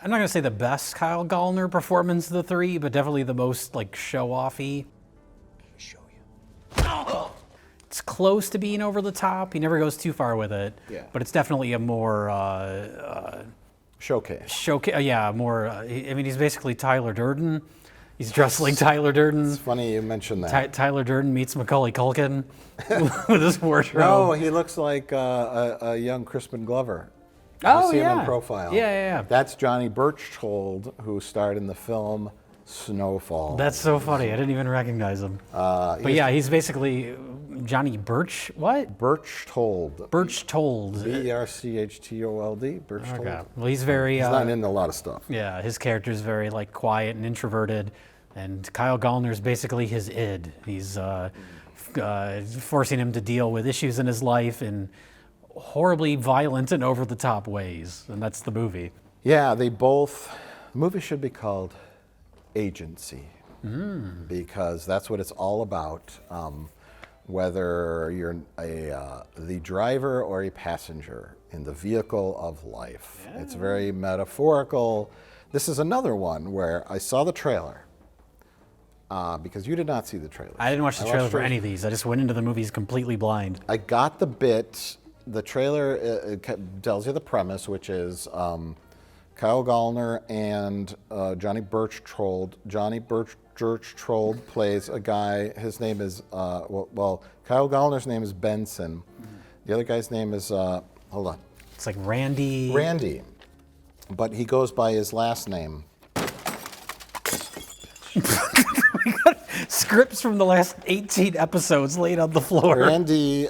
I'm not going to say the best Kyle Gallner performance of the three, but definitely the most like show-offy. Show you. It's close to being over the top. He never goes too far with it. Yeah. But it's definitely a more... showcase. Yeah, more... I mean, he's basically Tyler Durden. He's dressed like Tyler Durden. It's funny you mentioned that. Tyler Durden meets Macaulay Culkin with his wardrobe. No, he looks like a young Crispin Glover. Oh, you see yeah. him in profile. Yeah. That's Johnny Birchtold, who starred in the film Snowfall. That's so funny. I didn't even recognize him. But yeah, he's basically Johnny Birch. What? Birchtold. Birchtold. Berchtold. Birchtold. Okay. Well, he's very. He's not into a lot of stuff. Yeah, his character's very like quiet and introverted, and Kyle Gallner's basically his id. He's forcing him to deal with issues in his life in horribly violent and over-the-top ways, and that's the movie. Yeah, the movie should be called Agency, because that's what it's all about. Whether you're the driver or a passenger in the vehicle of life. Yeah. It's very metaphorical. This is another one where I saw the trailer, because you did not see the trailer. I didn't watch the trailer for any of these. I just went into the movies completely blind. I got the bit. The trailer it tells you the premise, which is Kyle Gallner and Johnny Birchtold. Johnny Birchtold plays a guy. His name is Kyle Gallner's name is Benson. The other guy's name is hold on. It's like Randy. Randy, but he goes by his last name. We got scripts from the last 18 episodes laid on the floor. Randy.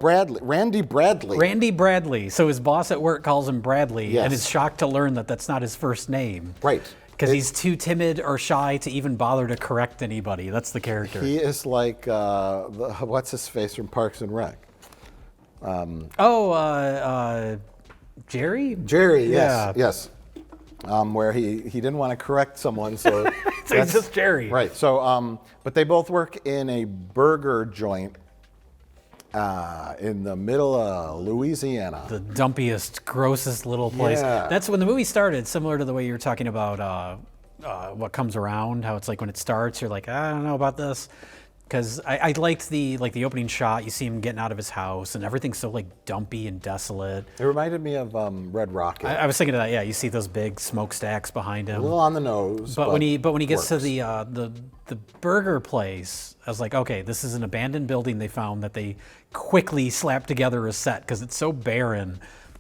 Bradley. Randy Bradley. Randy Bradley. So his boss at work calls him Bradley, yes. and is shocked to learn that that's not his first name. Right. Because he's too timid or shy to even bother to correct anybody. That's the character. He is like, what's his face from Parks and Rec? Jerry? Jerry, yes. Yeah. Yes. Where he didn't want to correct someone, so it's just Jerry. Right. So, but they both work in a burger joint in the middle of Louisiana. The dumpiest, grossest little place. Yeah. That's when the movie started, similar to the way you were talking about what comes around, how it's like when it starts, you're like, I don't know about this. Because I liked the opening shot. You see him getting out of his house, and everything's so like dumpy and desolate. It reminded me of Red Rocket. I was thinking of that. Yeah, you see those big smokestacks behind him. A little on the nose, but when he gets to the burger place, I was like, okay, this is an abandoned building they found that they quickly slapped together a set because it's so barren.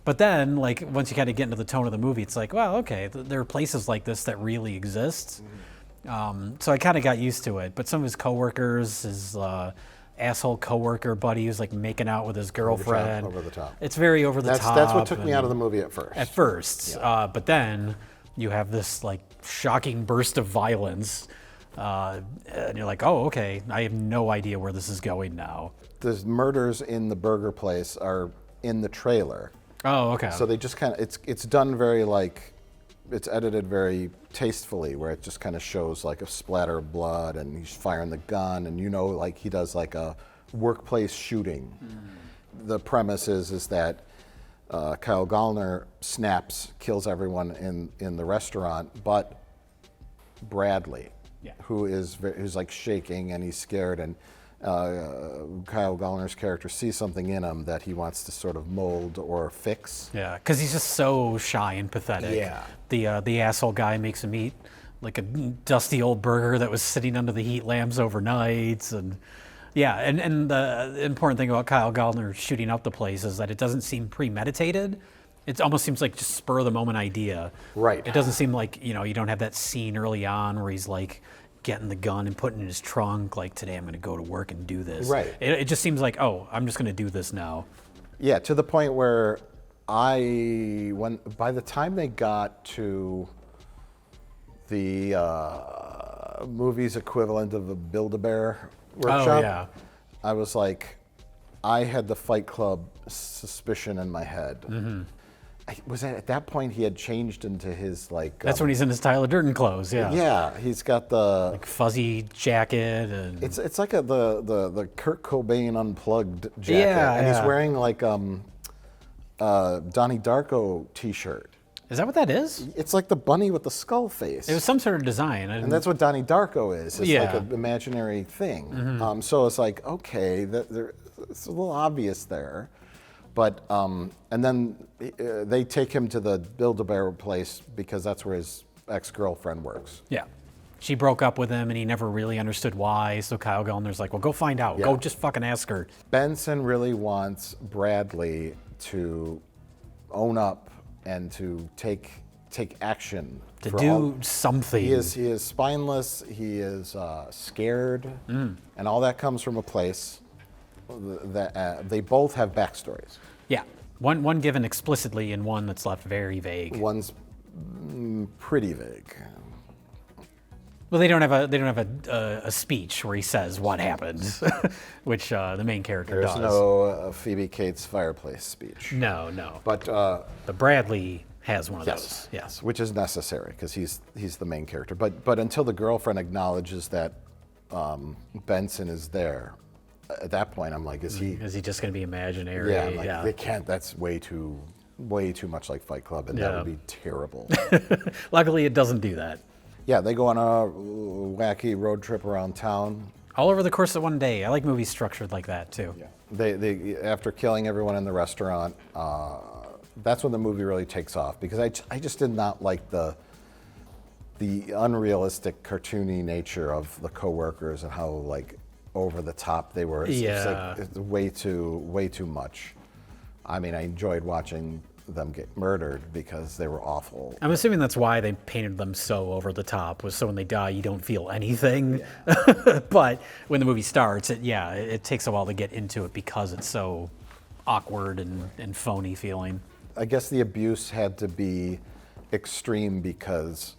But then, like, once you kind of get into the tone of the movie, it's like, well, okay, there are places like this that really exist. So I kind of got used to it. But some of his coworkers, his asshole coworker buddy who's like making out with his girlfriend. Over the top. It's very over the top. That's what took me out of the movie at first. At first. But then you have this like shocking burst of violence. And you're like, oh, okay, I have no idea where this is going now. The murders in the burger place are in the trailer. Oh, okay. So they just kind of, it's done very like, it's edited very tastefully, where it just kind of shows like a splatter of blood and he's firing the gun, and you know, like he does like a workplace shooting. The premise is that Kyle Gallner kills everyone in the restaurant, but Bradley, who's like shaking and he's scared, and Kyle Gallner's character sees something in him that he wants to sort of mold or fix. Yeah, because he's just so shy and pathetic. Yeah. The asshole guy makes him eat like a dusty old burger that was sitting under the heat lamps overnight, and and the important thing about Kyle Gallner shooting up the place is that it doesn't seem premeditated. It almost seems like just spur of the moment idea. Right. It doesn't seem like, you don't have that scene early on where he's like getting the gun and putting it in his trunk, like, today I'm going to go to work and do this. Right. It just seems like, oh, I'm just going to do this now. Yeah, to the point where by the time they got to the movie's equivalent of a Build-A-Bear workshop, I was like, I had the Fight Club suspicion in my head. Was at that point he had changed into his like. That's when he's in his Tyler Durden clothes. Yeah. Yeah, he's got the like fuzzy jacket and. It's like the Kurt Cobain unplugged jacket, and he's wearing like Donnie Darko T-shirt. Is that what that is? It's like the bunny with the skull face. It was some sort of design. And that's what Donnie Darko is. It's like an imaginary thing. So it's like, okay, it's a little obvious there. But, and then they take him to the Build-A-Bear place because that's where his ex-girlfriend works. Yeah. She broke up with him and he never really understood why. So Kyle Gallner's like, well, go find out. Go just fucking ask her. Benson really wants Bradley to own up and to take action. To do something. He is spineless, he is scared, and all that comes from a place that they both have backstories. Yeah, one given explicitly and one that's left very vague. One's pretty vague. Well, they don't have a speech where he says what happened, which the main character does. There's no Phoebe Cates fireplace speech. No. But Bradley has one of those. Yes, which is necessary because he's the main character. But until the girlfriend acknowledges that Benson is there, at that point I'm like, is he just going to be imaginary? Yeah, I'm like, they can't. That's way too much like Fight Club, and that would be terrible. Luckily, it doesn't do that. Yeah, they go on a wacky road trip around town. All over the course of one day. I like movies structured like that too. Yeah. They after killing everyone in the restaurant, that's when the movie really takes off, because I just did not like the unrealistic, cartoony nature of the coworkers and how like over the top they were. It's like way too much. I mean, I enjoyed watching them get murdered because they were awful. I'm assuming that's why they painted them so over the top, was so when they die you don't feel anything. But when the movie starts, it takes a while to get into it because it's so awkward and phony feeling. I guess the abuse had to be extreme because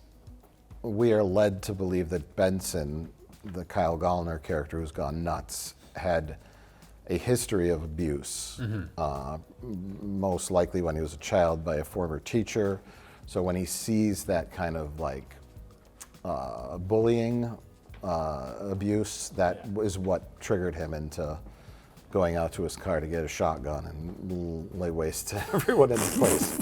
we are led to believe that Benson, the Kyle Gallner character who's gone nuts, had a history of abuse, most likely when he was a child by a former teacher. So when he sees that kind of like bullying, abuse, that is what triggered him into going out to his car to get a shotgun and lay waste to everyone in the place.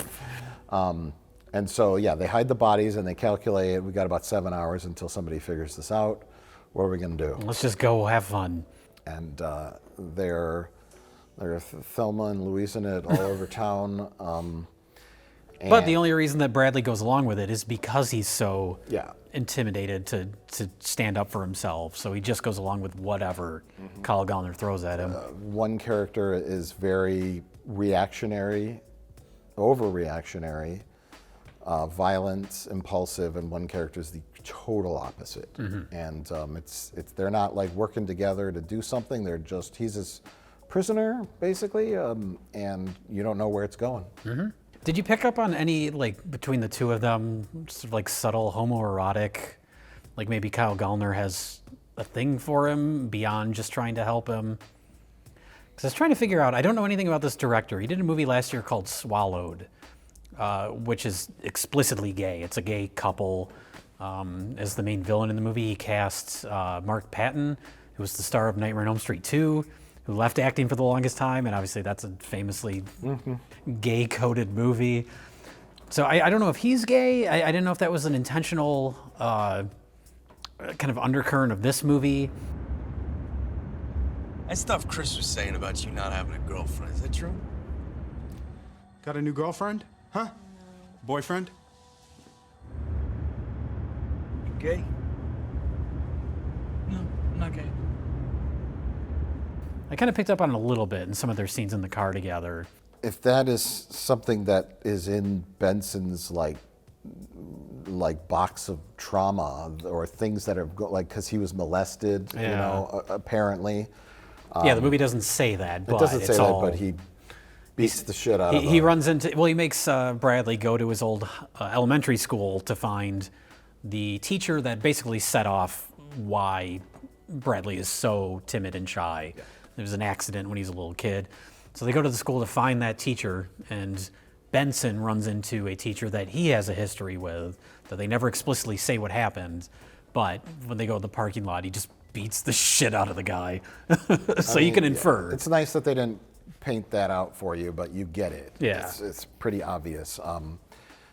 And so, they hide the bodies and they calculate, we got about 7 hours until somebody figures this out. What are we gonna do? Let's just go have fun. And they're Thelma and Louising it all over town. But the only reason that Bradley goes along with it is because he's so intimidated to stand up for himself. So he just goes along with whatever Kyle Gallner throws at him. One character is very reactionary overreactionary, violent, impulsive, and one character is the total opposite. And it's they're not like working together to do something. They're just, he's his prisoner basically, and you don't know where it's going. Did you pick up on any, like, between the two of them, sort of like subtle homoerotic, like maybe Kyle Gallner has a thing for him beyond just trying to help him? Because I was trying to figure out, I don't know anything about this director. He did a movie last year called Swallowed, which is explicitly gay. It's a gay couple. As the main villain in the movie, he casts Mark Patton, who was the star of Nightmare on Elm Street 2, who left acting for the longest time, and obviously that's a famously gay-coded movie. So I don't know if he's gay. I didn't know if that was an intentional kind of undercurrent of this movie. That stuff Chris was saying about you not having a girlfriend, is that true? Got a new girlfriend? Huh? Boyfriend? You gay? No, I'm not gay. I kind of picked up on it a little bit in some of their scenes in the car together. If that is something that is in Benson's like box of trauma or things that are like, because he was molested, you know, apparently. Yeah, the movie doesn't say that, but it doesn't say it's that, all, but he beats the shit out of him. He runs into, well, he makes Bradley go to his old elementary school to find the teacher that basically set off why Bradley is so timid and shy. Yeah. There was an accident when he was a little kid. So they go to the school to find that teacher, and Benson runs into a teacher that he has a history with, that they never explicitly say what happened, but when they go to the parking lot, he just beats the shit out of the guy. So you can infer. It's nice that they didn't paint that out for you, but you get it. Yeah. It's pretty obvious.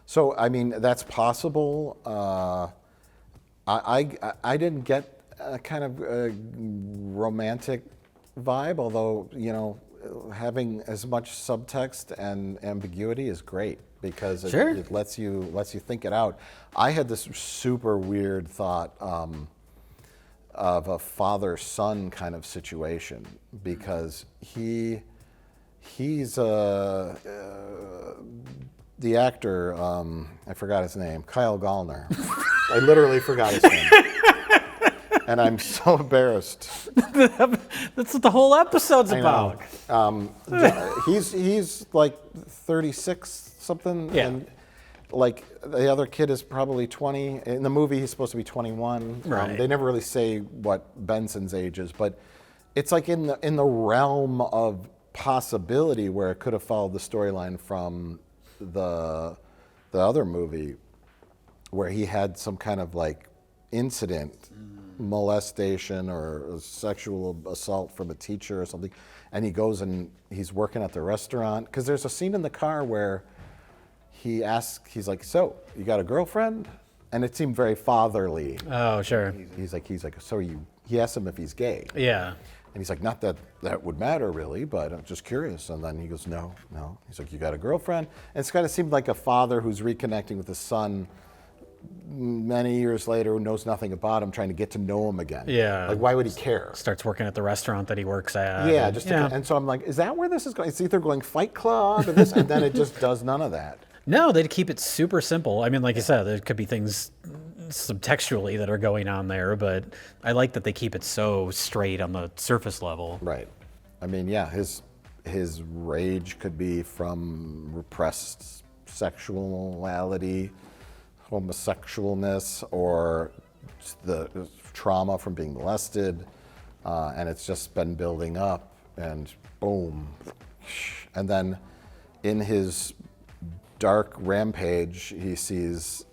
So, I mean, that's possible. I didn't get a kind of romantic vibe, although, you know, having as much subtext and ambiguity is great because it lets you think it out. I had this super weird thought of a father-son kind of situation because he's the actor, I forgot his name, Kyle Gallner. I literally forgot his name. And I'm so embarrassed. That's what the whole episode's about. He's like 36 something, and like the other kid is probably 20. In the movie, he's supposed to be 21. Right. They never really say what Benson's age is, but it's like in the realm of possibility where it could have followed the storyline from the other movie, where he had some kind of like incident. Molestation or sexual assault from a teacher or something, and he goes and he's working at the restaurant, because there's a scene in the car where he's like, so you got a girlfriend? And it seemed very fatherly. Oh, sure. He's like, so he asked him if he's gay. Yeah. And he's like, not that would matter really, but I'm just curious. And then he goes, no. He's like, you got a girlfriend? And it's kind of seemed like a father who's reconnecting with his son many years later, who knows nothing about him, trying to get to know him again. Yeah. Like, why would he care? Starts working at the restaurant that he works at. Yeah, and so I'm like, is that where this is going? It's either going Fight Club or this, and then it just does none of that. No, they'd keep it super simple. I mean, like you said, there could be things subtextually that are going on there, but I like that they keep it so straight on the surface level. Right. I mean, yeah, his rage could be from repressed sexuality, homosexualness, or the trauma from being molested, and it's just been building up, and boom. And then in his dark rampage, he sees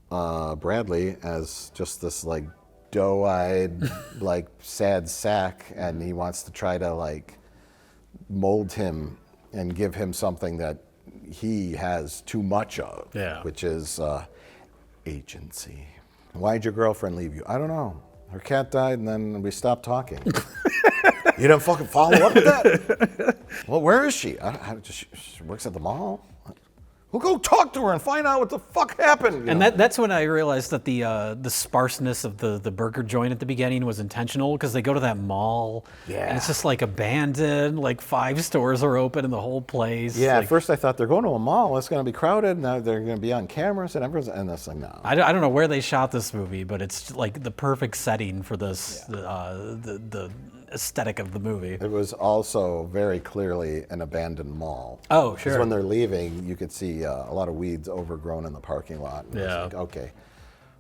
Bradley as just this like doe-eyed, like sad sack, and he wants to try to like mold him and give him something that he has too much of, which is agency. Why'd your girlfriend leave you? I don't know. Her cat died and then we stopped talking. You didn't fucking follow up with that? Well, where is she? She works at the mall. We'll go talk to her and find out what the fuck happened. And that's when I realized that the sparseness of the burger joint at the beginning was intentional, because they go to that mall. Yeah. And it's just like abandoned, like 5 stores are open in the whole place. Yeah, like, at first I thought they're going to a mall. It's going to be crowded. Now they're going to be on cameras and everyone's, and that's like, no. I don't know where they shot this movie, but it's like the perfect setting for this, the aesthetic of the movie. It was also very clearly an abandoned mall. Oh, Because sure. when they're leaving, you could see a lot of weeds overgrown in the parking lot. And Yeah. Like, okay.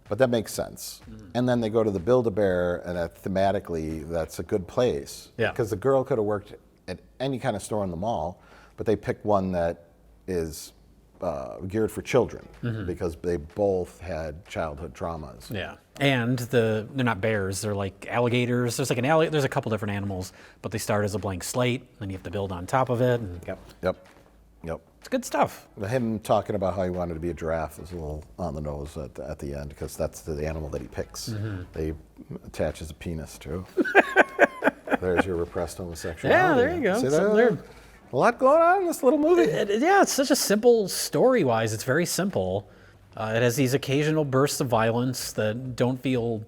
But that makes sense. And then they go to the Build-A-Bear, and thematically, that's a good place. Yeah. Because the girl could have worked at any kind of store in the mall, but they picked one that is geared for children, because they both had childhood traumas. Yeah. And they're not bears, they're like alligators. There's like there's a couple different animals, but they start as a blank slate, then you have to build on top of it. And Yep. it's good stuff. Him talking about how he wanted to be a giraffe is a little on the nose at the end, because that's the animal that he picks. They attach his penis to. There's your repressed homosexuality. Yeah, there you go. See Something that? there. A lot going on in this little movie. Yeah, it's such a simple story-wise. It's very simple. It has these occasional bursts of violence that don't feel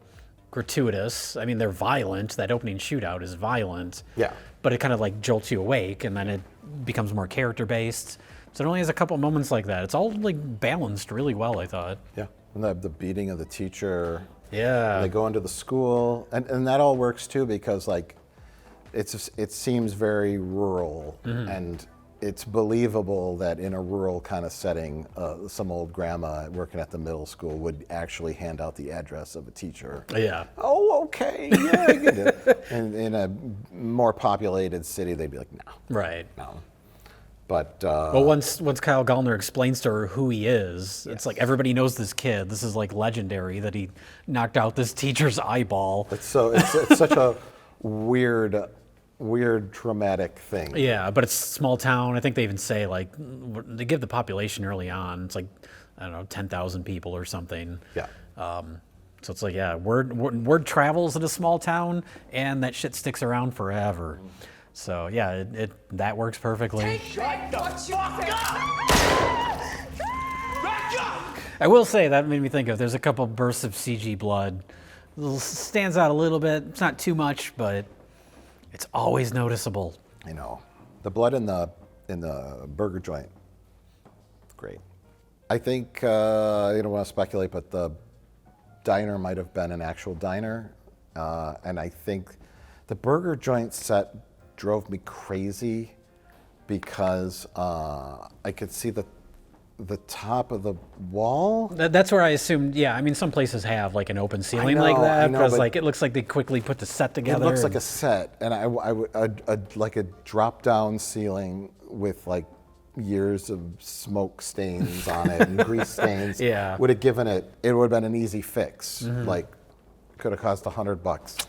gratuitous. I mean, they're violent. That opening shootout is violent. Yeah. But it kind of like jolts you awake, and then it becomes more character-based. So it only has a couple moments like that. It's all like balanced really well, I thought. Yeah, and the beating of the teacher. Yeah. And they go into the school, and that all works too, because like it seems very rural, and it's believable that in a rural kind of setting, some old grandma working at the middle school would actually hand out the address of a teacher. Yeah. Oh, okay, yeah, I get it. And in a more populated city, they'd be like, no. Right. No. But well, once Kyle Gallner explains to her who he is, it's like everybody knows this kid. This is like legendary that he knocked out this teacher's eyeball. it's such a weird traumatic thing. Yeah, but it's small town. I think they even say like they give the population early on. It's like, I don't know, 10,000 people or something. Yeah. So it's like, yeah, word travels in a small town, and that shit sticks around forever. So yeah, that works perfectly. Shut the fuck up! Back up! I will say that made me think of, there's a couple bursts of CG blood. Stands out a little bit. It's not too much, but it's always noticeable. I know. The blood in the burger joint, great. I think, I don't want to speculate, but the diner might have been an actual diner. And I think the burger joint set drove me crazy, because I could see the top of the wall. That's where I assumed, yeah, I mean, some places have like an open ceiling know, like I that, know, because but like it looks like they quickly put the set together. It looks like a set, and I would like a drop-down ceiling with like years of smoke stains on it and grease stains. Yeah. Would have given it would have been an easy fix. Like, could have cost $100.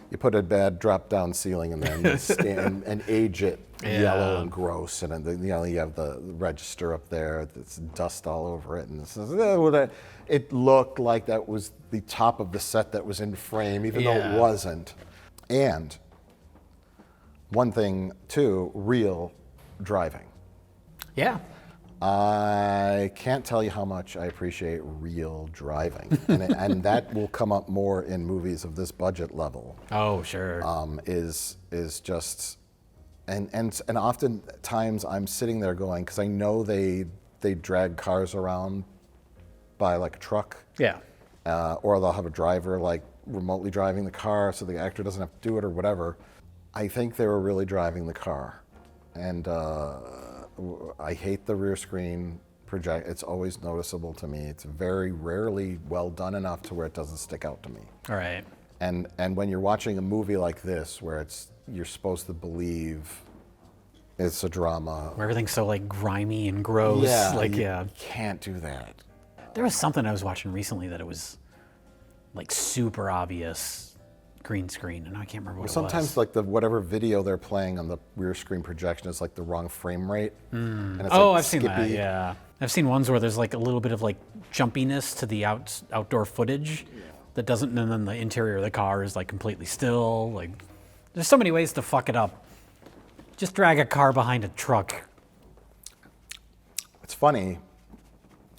You put a bad drop-down ceiling in there and age it yellow and gross, and then, you have the register up there. There's dust all over it, and it looked like that was the top of the set that was in frame, even though it wasn't. And one thing too, real driving. Yeah. I can't tell you how much I appreciate real driving, and that will come up more in movies of this budget level. Oh, sure. Is just, and oftentimes I'm sitting there going, because I know they drag cars around by like a truck. Yeah. Or they'll have a driver like remotely driving the car, so the actor doesn't have to do it or whatever. I think they were really driving the car, and I hate the rear screen project. It's always noticeable to me. It's very rarely well done enough to where it doesn't stick out to me. All right. And when you're watching a movie like this, where you're supposed to believe it's a drama, Where everything's so like grimy and gross. You can't do that. There was something I was watching recently that it was like super obvious green screen, and I can't remember what it was. Sometimes like whatever video they're playing on the rear screen projection is like the wrong frame rate. And it's I've seen that, yeah. I've seen ones where there's like a little bit of like jumpiness to the outdoor footage that doesn't, and then the interior of the car is like completely still. Like, there's so many ways to fuck it up. Just drag a car behind a truck. It's funny,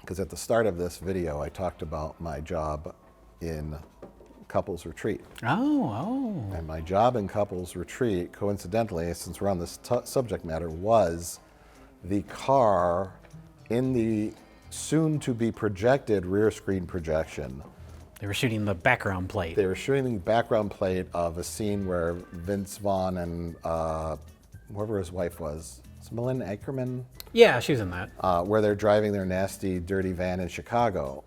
because at the start of this video, I talked about my job in couples retreat. Oh. And my job in couples retreat, coincidentally, since we're on this subject matter, was the car in the soon-to-be projected rear screen projection. They were shooting the background plate. They were shooting the background plate of a scene where Vince Vaughn and whoever his wife was, Malin Ackerman? Yeah, she was in that. Where they're driving their nasty, dirty van in Chicago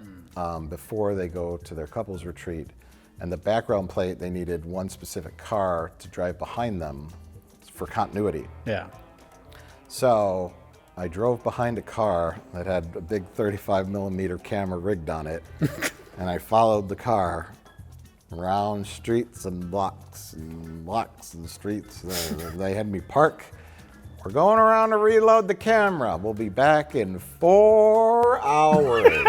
before they go to their couples retreat. And the background plate, they needed one specific car to drive behind them for continuity. Yeah. So I drove behind a car that had a big 35mm camera rigged on it, and I followed the car around streets and blocks and streets. They had me park. We're going around to reload the camera. We'll be back in 4 hours.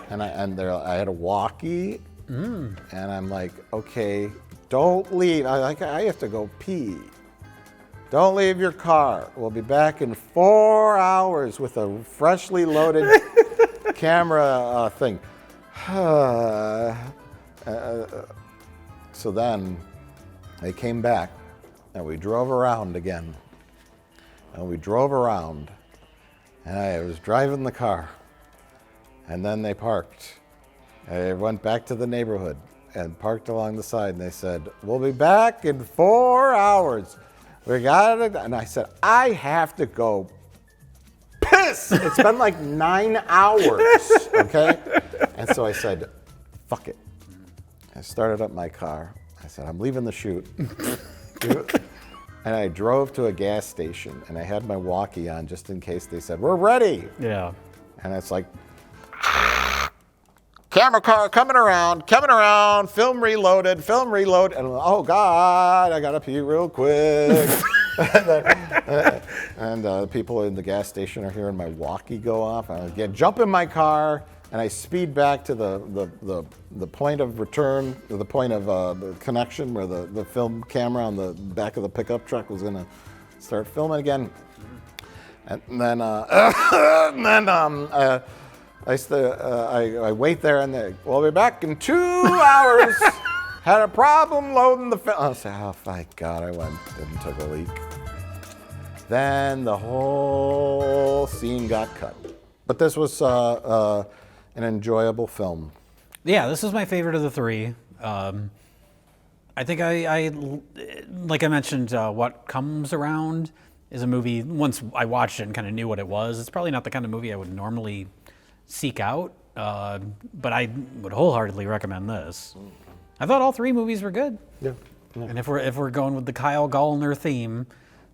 and I had a walkie. And I'm like, okay, don't leave. I have to go pee. Don't leave your car. We'll be back in 4 hours with a freshly loaded camera thing. So then they came back and we drove around again. And we drove around and I was driving the car. And then they parked. I went back to the neighborhood and parked along the side, and they said, we'll be back in 4 hours. We got it. And I said, I have to go piss. It's been like 9 hours, okay? And so I said, fuck it. I started up my car. I said, I'm leaving the shoot. And I drove to a gas station, and I had my walkie on just in case they said, we're ready. Yeah. And it's like, camera car coming around, film reloaded, and oh God, I gotta pee real quick. and people in the gas station are hearing my walkie go off. And I jump in my car, and I speed back to the point of return, the point of the connection where the film camera on the back of the pickup truck was gonna start filming again. And then, I wait there and we'll be back in 2 hours. Had a problem loading the film. I said, oh, thank God I went and took a leak. Then the whole scene got cut. But this was an enjoyable film. Yeah, this is my favorite of the three. I think I like I mentioned, What Comes Around is a movie, once I watched it and kind of knew what it was, it's probably not the kind of movie I would normally seek out, but I would wholeheartedly recommend this. I thought all three movies were good. Yeah. And if we're going with the Kyle Gallner theme,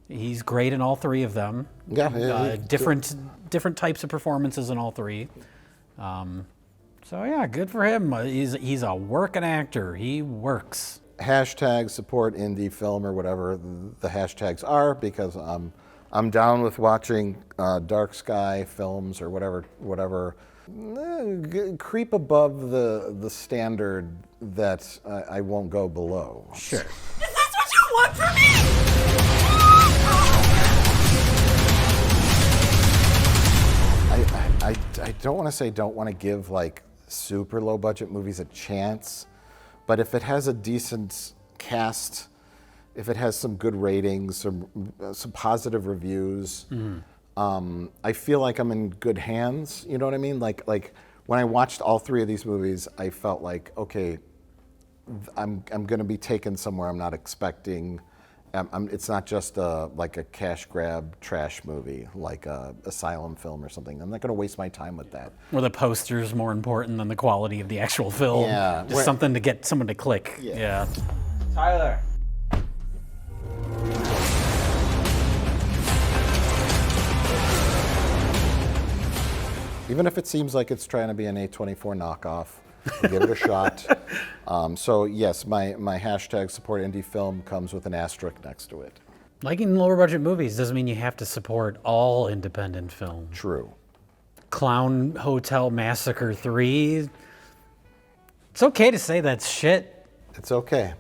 he's great in all three of them. Yeah. Different types of performances in all three. So yeah, good for him. He's a working actor. He works. Hashtag support indie film or whatever the hashtags are, because I'm down with watching dark sky films or whatever creep above the standard that I won't go below. Sure. Is this what you want from me? I don't want to say don't want to give like super low budget movies a chance, but if it has a decent cast, if it has some good ratings, some positive reviews, I feel like I'm in good hands. You know what I mean? Like when I watched all three of these movies, I felt like, okay, I'm going to be taken somewhere I'm not expecting. It's not just like a cash grab trash movie, like a Asylum film or something. I'm not going to waste my time with that. Where the poster's more important than the quality of the actual film. Yeah. Just something to get someone to click. Yeah. Tyler. Even if it seems like it's trying to be an A24 knockoff, we'll give it a shot. So yes, my hashtag support indie film comes with an asterisk next to it. Liking lower budget movies doesn't mean you have to support all independent film. True. Clown Hotel Massacre 3. It's okay to say that's shit. It's okay.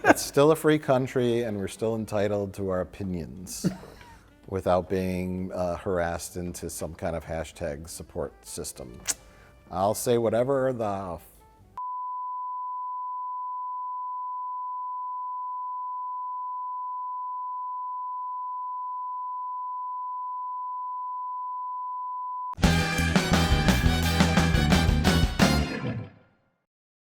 It's still a free country, and we're still entitled to our opinions. without being harassed into some kind of hashtag support system. I'll say whatever the